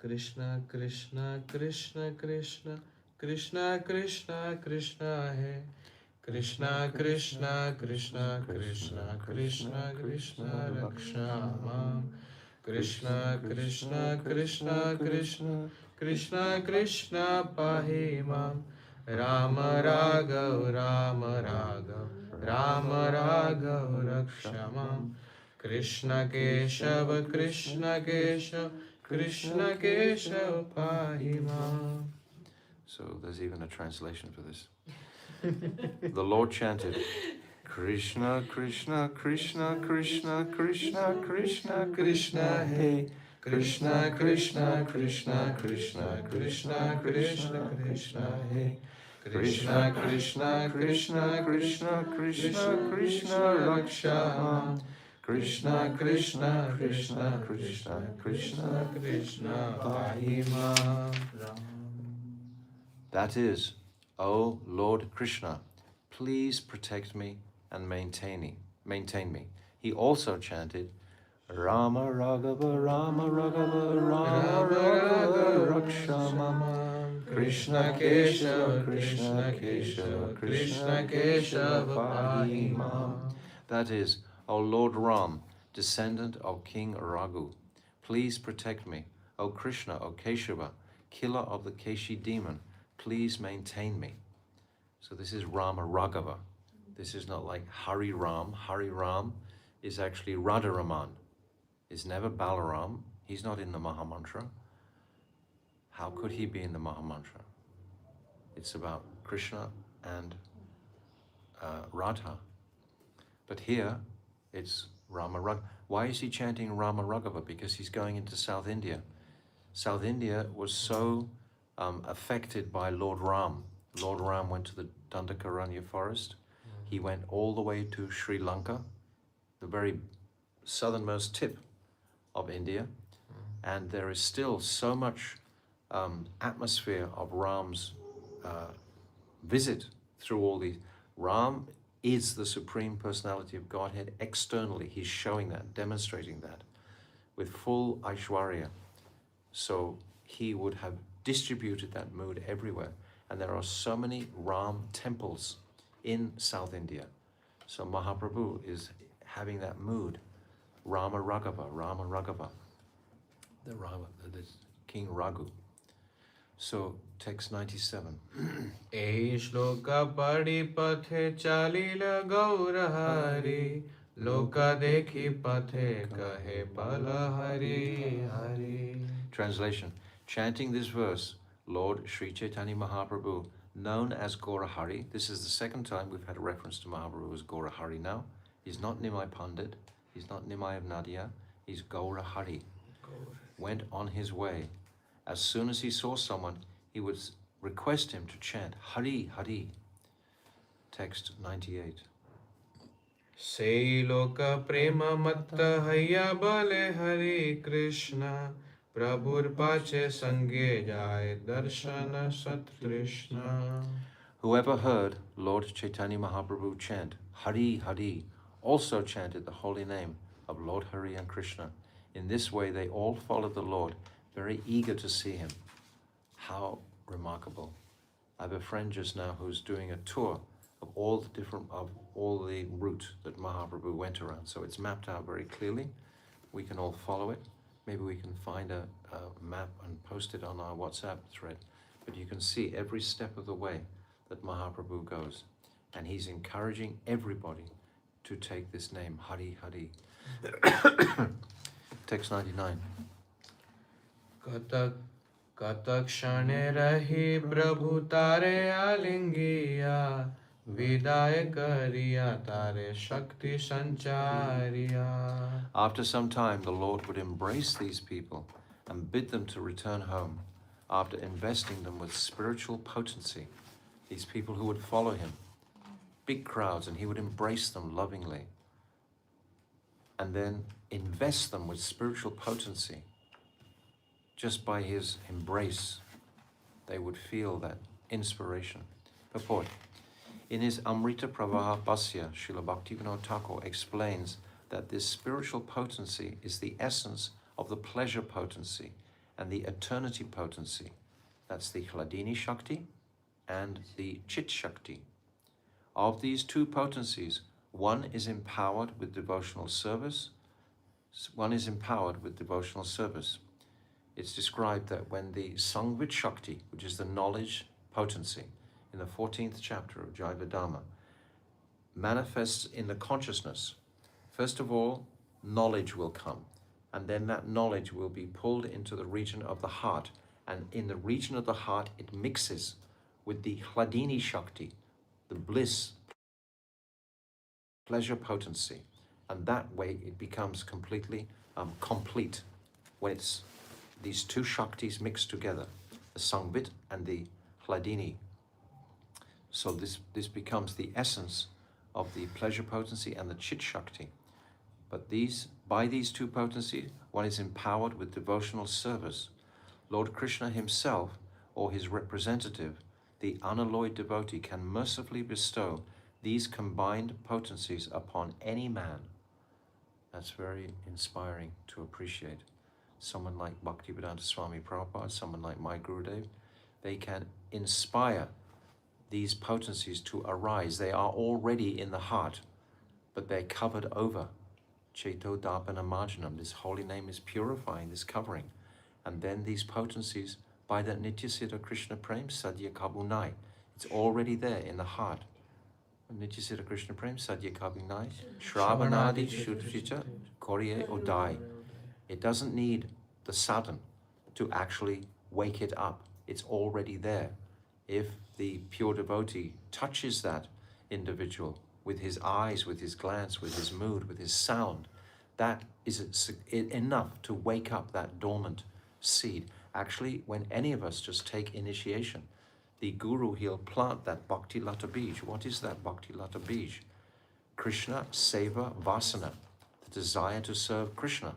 Krishna Krishna Krishna Krishna Krishna Krishna Krishna He Krishna Krishna Krishna Krishna Krishna Krishna Rakshama Krishna Krishna Krishna Krishna Krishna Krishna Pahimam Rama Raghav Rama Raghav Rama Raghav Rakshamam Krishna Keshav Krishna Keshav Krishna Keshav Pahimam. So there's even a translation for this. The Lord chanted, Krishna, Krishna, Krishna, Krishna, Krishna, Krishna, Krishna, He, Krishna Krishna Krishna Krishna Krishna Krishna Krishna He Krishna Krishna Krishna Krishna Krishna Krishna Raksha Krishna Krishna Krishna Krishna Krishna Krishna Pahima. That is, O Lord Krishna, please protect me and maintain me. He also chanted, Rama Raghava, Rama Raghava, Rama Raghava, Rakshamam. Krishna Keshava, Krishna Keshava, Krishna Keshava Pahima. That is, O Lord Ram, descendant of King Raghu, please protect me. O Krishna, O Keshava, killer of the Keshi demon, please maintain me. So this is Rama Raghava. This is not like Hari Ram. Hari Ram is actually Radharaman. It's never Balaram. He's not in the Mahamantra. How could he be in the Mahamantra? It's about Krishna and Radha. But here, it's Rama Raghava. Why is he chanting Rama Raghava? Because he's going into South India. South India was so affected by Lord Ram. Lord Ram went to the Dandakaranya forest. He went all the way to Sri Lanka, the very southernmost tip of India. And there is still so much atmosphere of Ram's visit through all these. Ram is the Supreme Personality of Godhead externally. He's showing that, demonstrating that with full Aishwarya. So he would have distributed that mood everywhere. And there are so many Ram temples in South India. So Mahaprabhu is having that mood. Rama Raghava, Rama Raghava. The King Raghu. So text 97. E shloka padi pathe chalila gaura hari loka dekhi pathe kahe pala hari hari. Translation. Chanting this verse, Lord Sri Chaitanya Mahaprabhu, known as Gaurahari. This is the second time we've had a reference to Mahaprabhu as Gaurahari now. He's not Nimai Pandit. He's not Nimai of Nadia. He's Gaurahari. Went on his way. As soon as he saw someone, he would request him to chant Hari Hari. Text 98. Sei loka prema matta hayya bale Hari Krishna Prabhur pache sange jai darshana satrishna. Whoever heard Lord Chaitanya Mahaprabhu chant Hari Hari also chanted the holy name of Lord Hari and Krishna. In this way, they all followed the Lord, very eager to see him. How remarkable. I have a friend just now who's doing a tour of all the route that Mahaprabhu went around. So it's mapped out very clearly. We can all follow it. Maybe we can find a map and post it on our WhatsApp thread. But you can see every step of the way that Mahaprabhu goes. And he's encouraging everybody to take this name, Hari Hari. Text 99. Katak shane rahi prabhu tare alingiya Vidaya kariya tare shakti sanchariya. After some time, the Lord would embrace these people and bid them to return home after investing them with spiritual potency. These people who would follow him, big crowds, and he would embrace them lovingly and then invest them with spiritual potency. Just by his embrace, they would feel that inspiration. Purport. In his Amrita Pravaha Bhasya, Srila Bhaktivinoda Thakur explains that this spiritual potency is the essence of the pleasure potency and the eternity potency. That's the Hladini Shakti and the Chit Shakti. Of these two potencies, one is empowered with devotional service. It's described that when the Sangvit Shakti, which is the knowledge potency, in the 14th chapter of Jaivedama, manifests in the consciousness, first of all, knowledge will come, and then that knowledge will be pulled into the region of the heart, and in the region of the heart it mixes with the Hladini Shakti, the bliss, pleasure potency, and that way it becomes completely complete. when it's these two Shaktis mixed together, the Sangbit and the Hladini. So this becomes the essence of the pleasure potency and the Chit Shakti. But by these two potencies, one is empowered with devotional service. Lord Krishna himself, or his representative, the unalloyed devotee, can mercifully bestow these combined potencies upon any man. That's very inspiring to appreciate. Someone like Bhaktivedanta Swami Prabhupada, someone like my Gurudev, they can inspire these potencies to arise. They are already in the heart, but they're covered over. Cheto Dapana Marjanam, this holy name is purifying, this covering. And then these potencies, by that Nityasiddha Krishna Prem, Sadhya Kabunai, it's already there in the heart. Nityasiddha Krishna Prem, Sadhya Kabunai, Shravanadi Shudshita, Korye Odai. It doesn't need the sadhan to actually wake it up. It's already there. If the pure devotee touches that individual with his eyes, with his glance, with his mood, with his sound, that is enough to wake up that dormant seed. Actually, when any of us just take initiation, the Guru, he'll plant that Bhakti Lata Bij. What is that Bhakti Lata Bij? Krishna Seva Vasana, the desire to serve Krishna.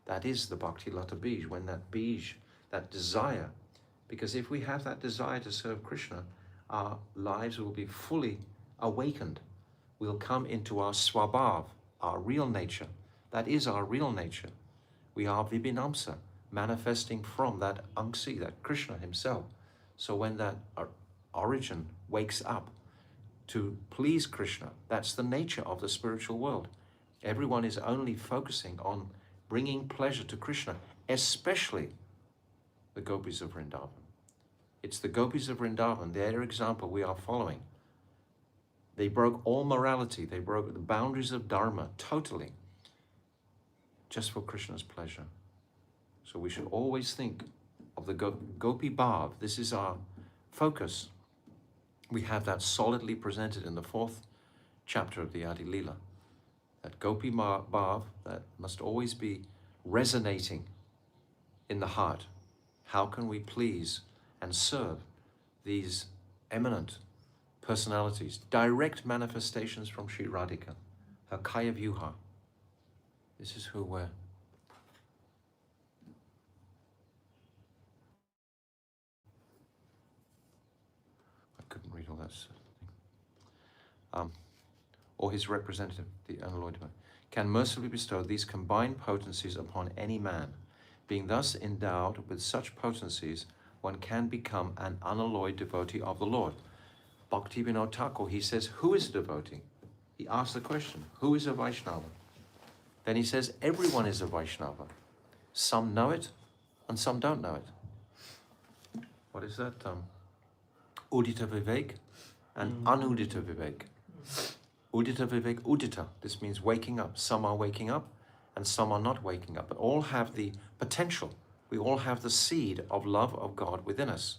That is the Bhakti Lata Bij. When that Bij, that desire, because if we have that desire to serve Krishna, our lives will be fully awakened. We'll come into our swabhav, our real nature. That is our real nature. We are Vibhinamsa, manifesting from that Angsi, that Krishna himself. So when that origin wakes up to please Krishna, that's the nature of the spiritual world. Everyone is only focusing on bringing pleasure to Krishna, especially the gopis of Vrindavan. It's the gopis of Vrindavan, their example we are following. They broke all morality, they broke the boundaries of dharma totally, just for Krishna's pleasure. So we should always think of the Gopi Bhav. This is our focus. We have that solidly presented in the 4th chapter of the Adi-lila. That Gopi Bhav that must always be resonating in the heart. How can we please and serve these eminent personalities, direct manifestations from Sri Radhika, her Kaya Vyuha. This is who we're. I couldn't read all that thing. Or his representative, the unalloyed divine, can mercifully bestow these combined potencies upon any man. Being thus endowed with such potencies, one can become an unalloyed devotee of the Lord. Bhaktivinoda Thakur, he says, who is a devotee? He asks the question, who is a Vaishnava? Then he says, everyone is a Vaishnava. Some know it and some don't know it. What is that? Udita Vivek and Anudita Vivek. Udita Vivek, Udita, this means waking up. Some are waking up and some are not waking up, but all have the potential. We all have the seed of love of God within us.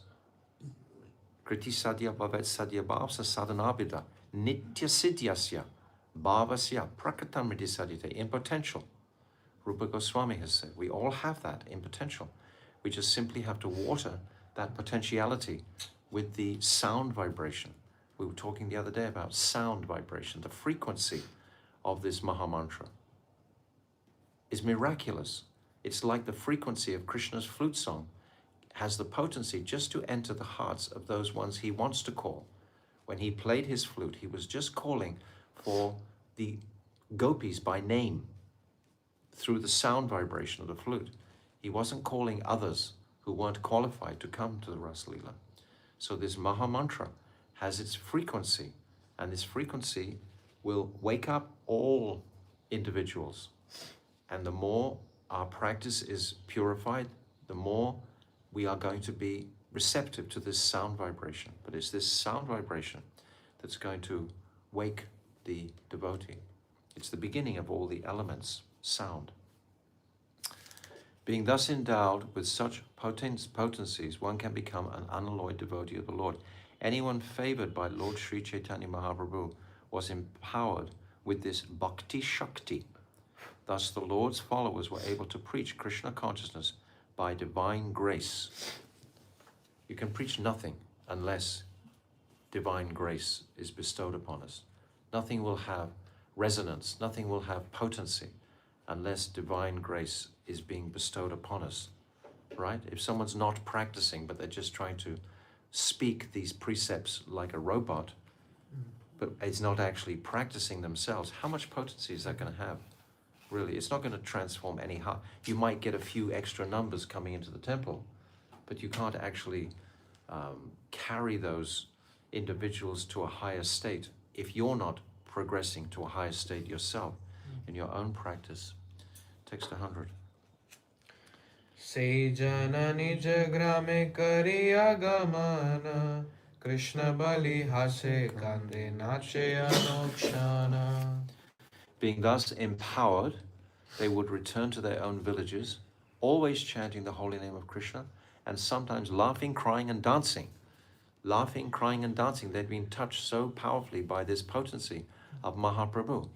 Kriti Sadhya Bhavet Sadhya Bhavsa Sadhanabhida Nitya Siddhyasya Bhavasya Prakatamriti Sadhita, in potential. Rupa Goswami has said, we all have that in potential. We just simply have to water that potentiality with the sound vibration. We were talking the other day about sound vibration. The frequency of this Mahamantra is miraculous. It's like the frequency of Krishna's flute song, has the potency just to enter the hearts of those ones he wants to call. When he played his flute, he was just calling for the gopis by name through the sound vibration of the flute. He wasn't calling others who weren't qualified to come to the Rasa Leela. So this Mahamantra has its frequency, and this frequency will wake up all individuals. And the more our practice is purified, the more we are going to be receptive to this sound vibration. But it's this sound vibration that's going to wake the devotee. It's the beginning of all the elements, sound. Being thus endowed with such potencies, one can become an unalloyed devotee of the Lord. Anyone favored by Lord Sri Caitanya Mahaprabhu was empowered with this Bhakti Shakti. Thus the Lord's followers were able to preach Krishna consciousness by divine grace. You can preach nothing unless divine grace is bestowed upon us. Nothing will have resonance, nothing will have potency unless divine grace is being bestowed upon us, right? If someone's not practicing, but they're just trying to speak these precepts like a robot, but is not actually practicing themselves, how much potency is that going to have? Really, it's not going to transform any heart. You might get a few extra numbers coming into the temple, but you can't actually carry those individuals to a higher state if you're not progressing to a higher state yourself in your own practice. Text 100. Se jana nij grame kariya gamana, Krishna bali hase kande nache anokshana. Being thus empowered, they would return to their own villages, always chanting the holy name of Krishna, and sometimes laughing, crying, and dancing. Laughing, crying, and dancing. They'd been touched so powerfully by this potency of Mahaprabhu.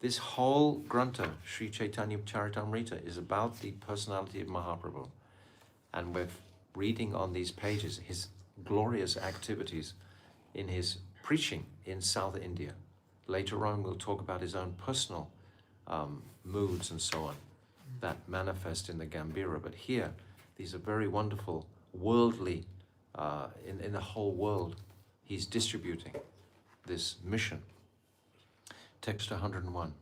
This whole Grantha, Sri Caitanya Caritamrta, is about the personality of Mahaprabhu. And we're reading on these pages his glorious activities in his preaching in South India. Later on, we'll talk about his own personal moods and so on that manifest in the Gambhira. But here, these are very wonderful, worldly, in the whole world, he's distributing this mission. Text 101.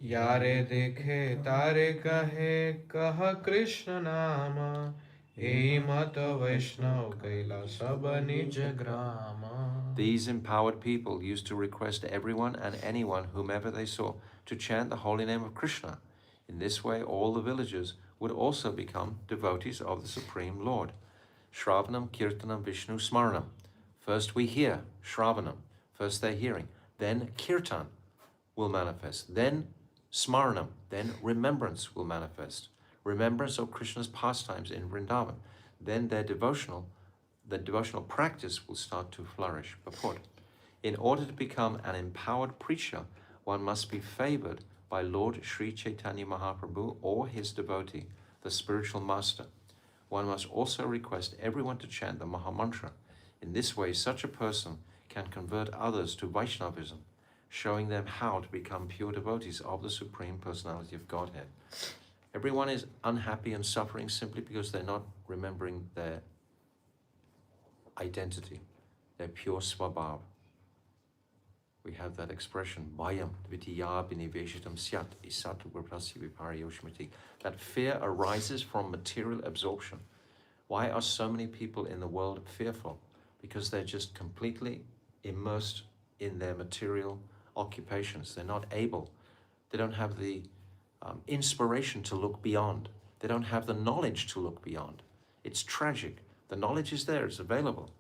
Yare dekhe tare kahe kaha Krishna nama, ei mata Vaishnav kaila sab nij grama. These empowered people used to request everyone and anyone, whomever they saw, to chant the holy name of Krishna. In this way, all the villagers would also become devotees of the Supreme Lord. Shravanam, Kirtanam, Vishnu, Smaranam. First we hear, Shravanam, first they're hearing. Then Kirtan will manifest. Then Smaranam, then remembrance will manifest. Remembrance of Krishna's pastimes in Vrindavan. Then the devotional practice will start to flourish. Purport. In order to become an empowered preacher, one must be favored by Lord Sri Chaitanya Mahaprabhu or his devotee, the spiritual master. One must also request everyone to chant the Mahamantra. In this way, such a person can convert others to Vaishnavism, showing them how to become pure devotees of the Supreme Personality of Godhead. Everyone is unhappy and suffering simply because they're not remembering their identity, their pure svabhav. We have that expression, Bhayam Dvitiya Biniveshitam Syat Isatu Viprasya Viparyoshmiti. That fear arises from material absorption. Why are so many people in the world fearful? Because they're just completely immersed in their material occupations. They're not able, they don't have the inspiration to look beyond. They don't have the knowledge to look beyond. It's tragic. The knowledge is there, it's available.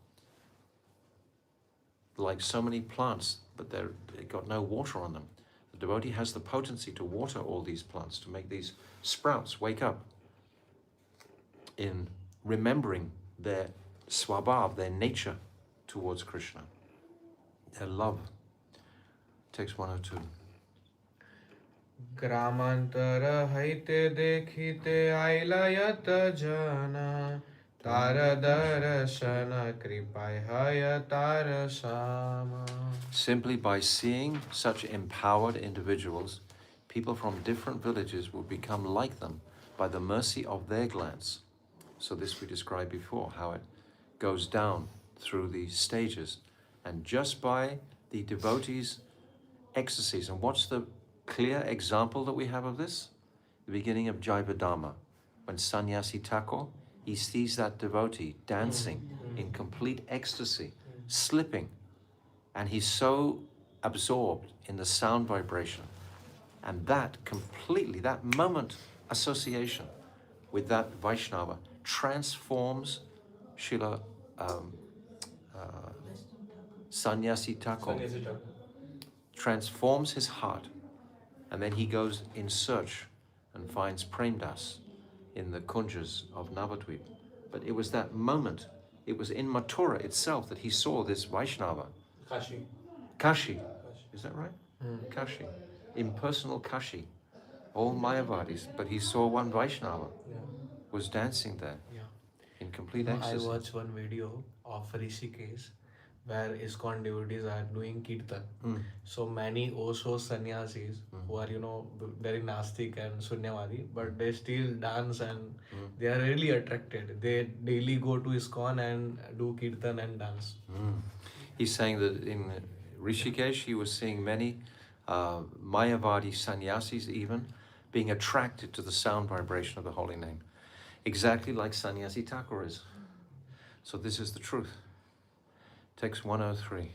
Like so many plants, but they've got no water on them. The devotee has the potency to water all these plants, to make these sprouts wake up in remembering their swabhav, their nature towards Krishna, their love. Text 102. Gramantara haite dekhite ailayat jana, tara darashana kripai hayatara sama. Simply by seeing such empowered individuals, people from different villages will become like them by the mercy of their glance. So this we described before, how it goes down through the stages. And just by the devotees' ecstasies, and what's the clear example that we have of this? The beginning of Jaivadama, when Sannyasi Thakur, he sees that devotee dancing in complete ecstasy, slipping, and he's so absorbed in the sound vibration. And that completely, that moment association with that Vaishnava transforms Srila Sannyasi Thakur, transforms his heart, and then he goes in search and finds Premdas in the kunjas of Navadvip. But it was that moment, it was in Mathura itself that he saw this Vaishnava. Kashi. Is that right? Kashi. Impersonal Kashi. all Mayavadis, but he saw one Vaishnava Yeah. was dancing there Yeah. in complete I ecstasy. watched one video of Rishikesh where ISKCON devotees are doing kirtan. Mm. So many Osho sannyasis who are, very nastic and sunyavadi, but they still dance and they are really attracted. They daily go to ISKCON and do kirtan and dance. Mm. He's saying that in Rishikesh he was seeing many Mayavadi sannyasis even being attracted to the sound vibration of the holy name, exactly like Sannyasi Thakur is. So this is the truth. Text 103.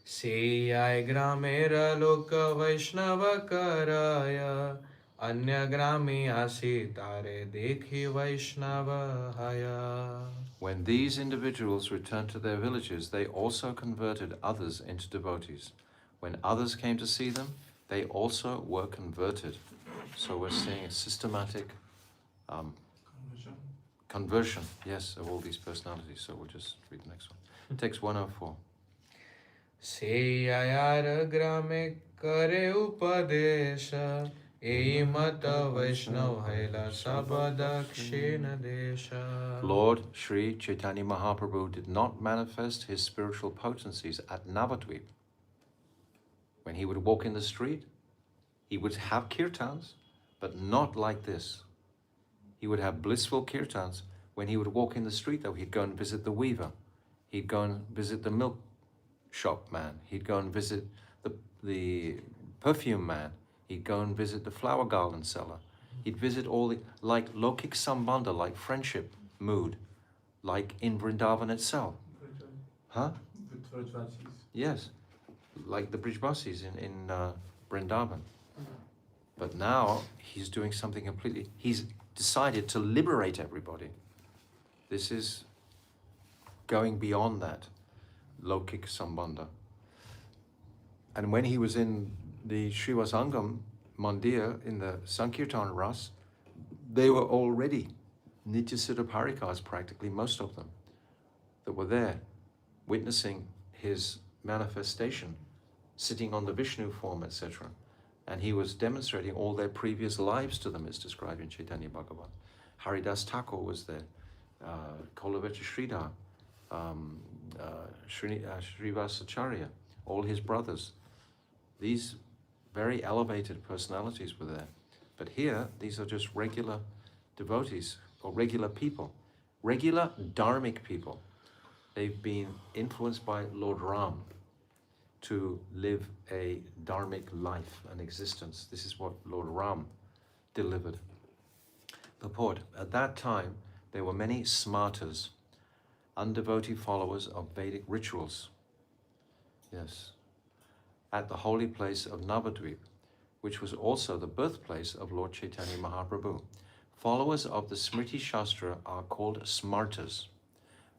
Seyai gramera loka vaishnava karaya anya grami asi tare dekhi vaishnava haya. When these individuals returned to their villages, they also converted others into devotees. When others came to see them, they also were converted. So we're seeing a systematic conversion, yes, of all these personalities. So we'll just read the next one. Text 104. Seyayar grame kare upadesha ei mata vaishnav haila sabadakshina desha. Lord Sri Chaitanya Mahaprabhu did not manifest his spiritual potencies at Navadvip. When he would walk in the street, he would have kirtans, but not like this. He would have blissful kirtans. When he would walk in the street, though, he'd go and visit the weaver. He'd go and visit the milk shop man. He'd go and visit the perfume man. He'd go and visit the flower garland seller. He'd visit all the, like Lokik Sambandha, like friendship mood, like in Vrindavan itself. Huh? With Vrajvasis. Yes, like the Brijbasis in Vrindavan. But now he's doing something completely, he's decided to liberate everybody. This is going beyond that, Lokik Sambandha. And when he was in the Srivasangam Mandir in the Sankirtan Ras, they were already Nityasiddha Parikas, practically most of them, that were there witnessing his manifestation, sitting on the Vishnu form, etc. And he was demonstrating all their previous lives to them, as described in Chaitanya Bhagavat. Haridas Thakur was there, Kolavecha Sridhar, Srivasacharya, all his brothers. These very elevated personalities were there. But here, these are just regular devotees, or regular people, regular dharmic people. They've been influenced by Lord Ram to live a dharmic life and existence. This is what Lord Ram delivered. Purport: at that time, there were many smartas, undevotee followers of Vedic rituals. Yes. At the holy place of Navadvip, which was also the birthplace of Lord Chaitanya Mahaprabhu. Followers of the Smriti Shastra are called smartas.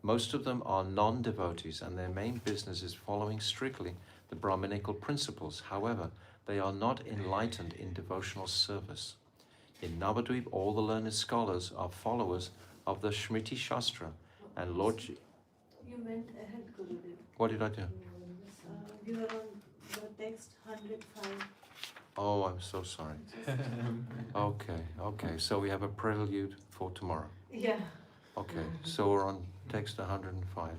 Most of them are non-devotees and their main business is following strictly the Brahminical principles. However, they are not enlightened in devotional service. In Navadvip, all the learned scholars are followers of the Smriti Shastra and Lord... You went ahead, Gurudev. What did I do? You were on the text 105. Oh, I'm so sorry. Okay. So we have a prelude for tomorrow. Yeah. Okay, so we're on text 105.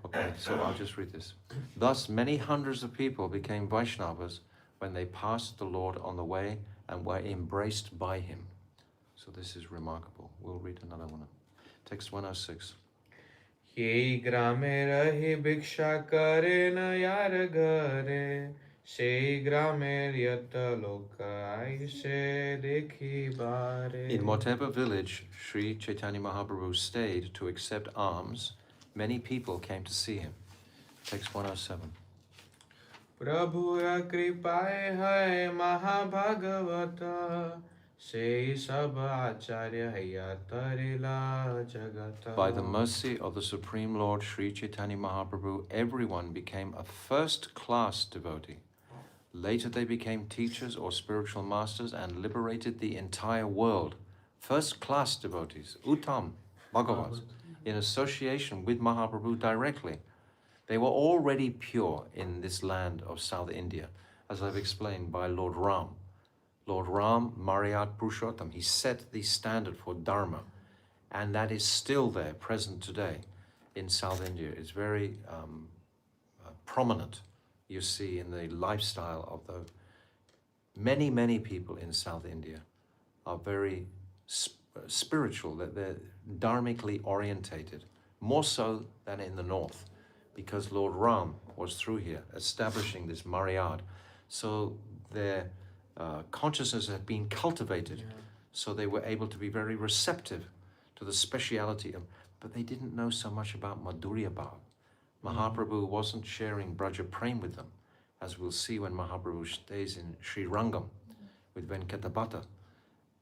Okay, so I'll just read this. Thus, many hundreds of people became Vaishnavas when they passed the Lord on the way and were embraced by him. So this is remarkable. We'll read another one. Text 106. Ye grame rahi bhiksha kare na yar gare se grame yata loka aise dekhi bare. In whatever village Sri Chaitanya Mahaprabhu stayed to accept alms, many people came to see him. Text 107. Prabhura kripaye hai mahabhagavata se sab acharya haya tarila jagata. By the mercy of the Supreme Lord Sri Chaitanya Mahaprabhu, everyone became a first-class devotee. Later they became teachers or spiritual masters and liberated the entire world. First-class devotees, Uttam, Bhagavats, in association with Mahaprabhu directly. They were already pure in this land of South India, as I've explained, by Lord Ram. Lord Ram, Maryat Purushottam, he set the standard for Dharma, and that is still there, present today in South India. It's very prominent, you see, in the lifestyle of the many people in South India are very spiritual, that they're dharmically orientated, more so than in the north, because Lord Ram was through here establishing this Maryad. So their consciousness had been cultivated, so they were able to be very receptive to the speciality of, but they didn't know so much about Madhurya Bhav. Mahaprabhu wasn't sharing Braja Prem with them, as we'll see when Mahaprabhu stays in Sri Rangam with Venkatabhata.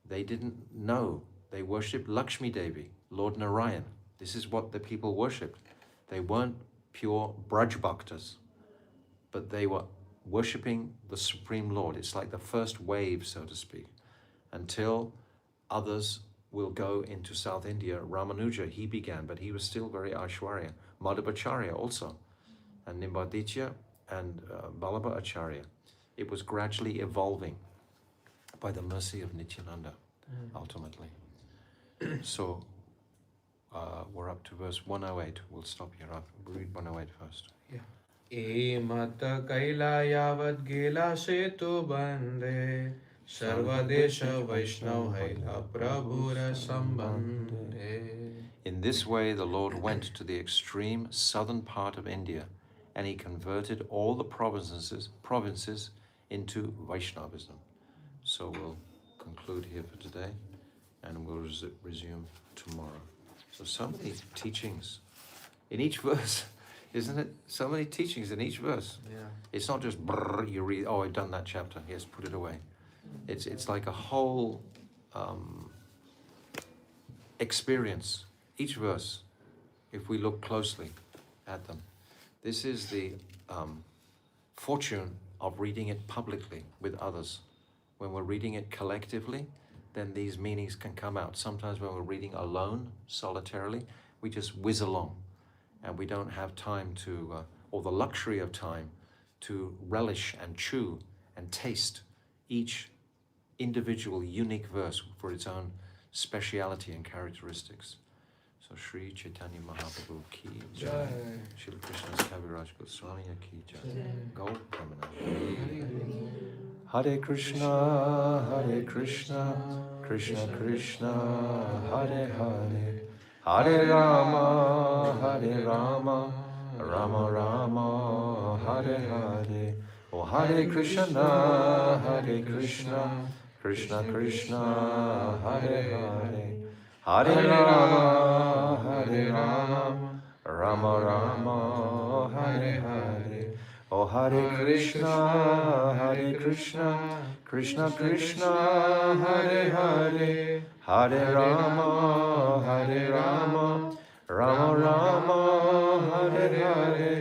They didn't know. They worshipped Lakshmi Devi, Lord Narayan. This is what the people worshipped. They weren't pure Braj Bhaktas, but they were worshipping the Supreme Lord. It's like the first wave, so to speak, until others will go into South India. Ramanuja, he began, but he was still very Aishwarya. Madhvacharya also, and Nimbaditya and Ballabha Acharya. It was gradually evolving by the mercy of Nityananda, ultimately. So we're up to verse 108. We'll stop here. We'll read 108 first. E mata kaila yavad gela setu bande sarvadesha vaishnav haila prabhura sambande. In this way, the Lord went to the extreme southern part of India, and he converted all the provinces into Vaishnavism. So we'll conclude here for today, and we'll resume tomorrow. So many teachings in each verse, isn't it? So many teachings in each verse. Yeah. It's not just brrr, you read, oh, I've done that chapter, yes, put it away. It's like a whole experience, each verse, if we look closely at them. This is the fortune of reading it publicly with others. When we're reading it collectively, then these meanings can come out. Sometimes when we're reading alone, solitarily, we just whiz along, and we don't have time to, or the luxury of time, to relish and chew and taste each individual unique verse for its own speciality and characteristics. So Sri Caitanya Mahaprabhu ki jai, Shri Krishna's Kaviraj Goswami ki jai, Gaur Premanandi. Hare Krishna, Krishna Krishna, Hare Hare, Hare Rama, Rama Rama, Hare Hare. Oh Hare Krishna, Krishna Krishna, Hare Hare, Hare Rama, Rama Rama, Hare Hare. Oh Hare Krishna, Krishna Krishna, Hare Hare, Hare Rama, Rama Rama, Hare Hare.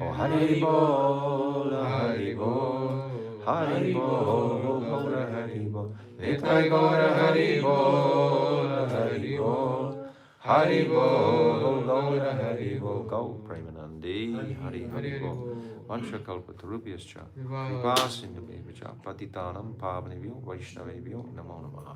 Oh Hari Bol, Hari Bol, Hari Bol, Gaura Hari Bol, Nitai Gaura Hari Bol, Hari Bol, Hari Bol, Gaura Hari Bol, Gaur Premanandi, Hari Bol. Vanchakalpatarubhyascha, Kripa Sindhubhya, Patitanam Pavanebhyo, Vaishnavebhyo, Namo Namaha.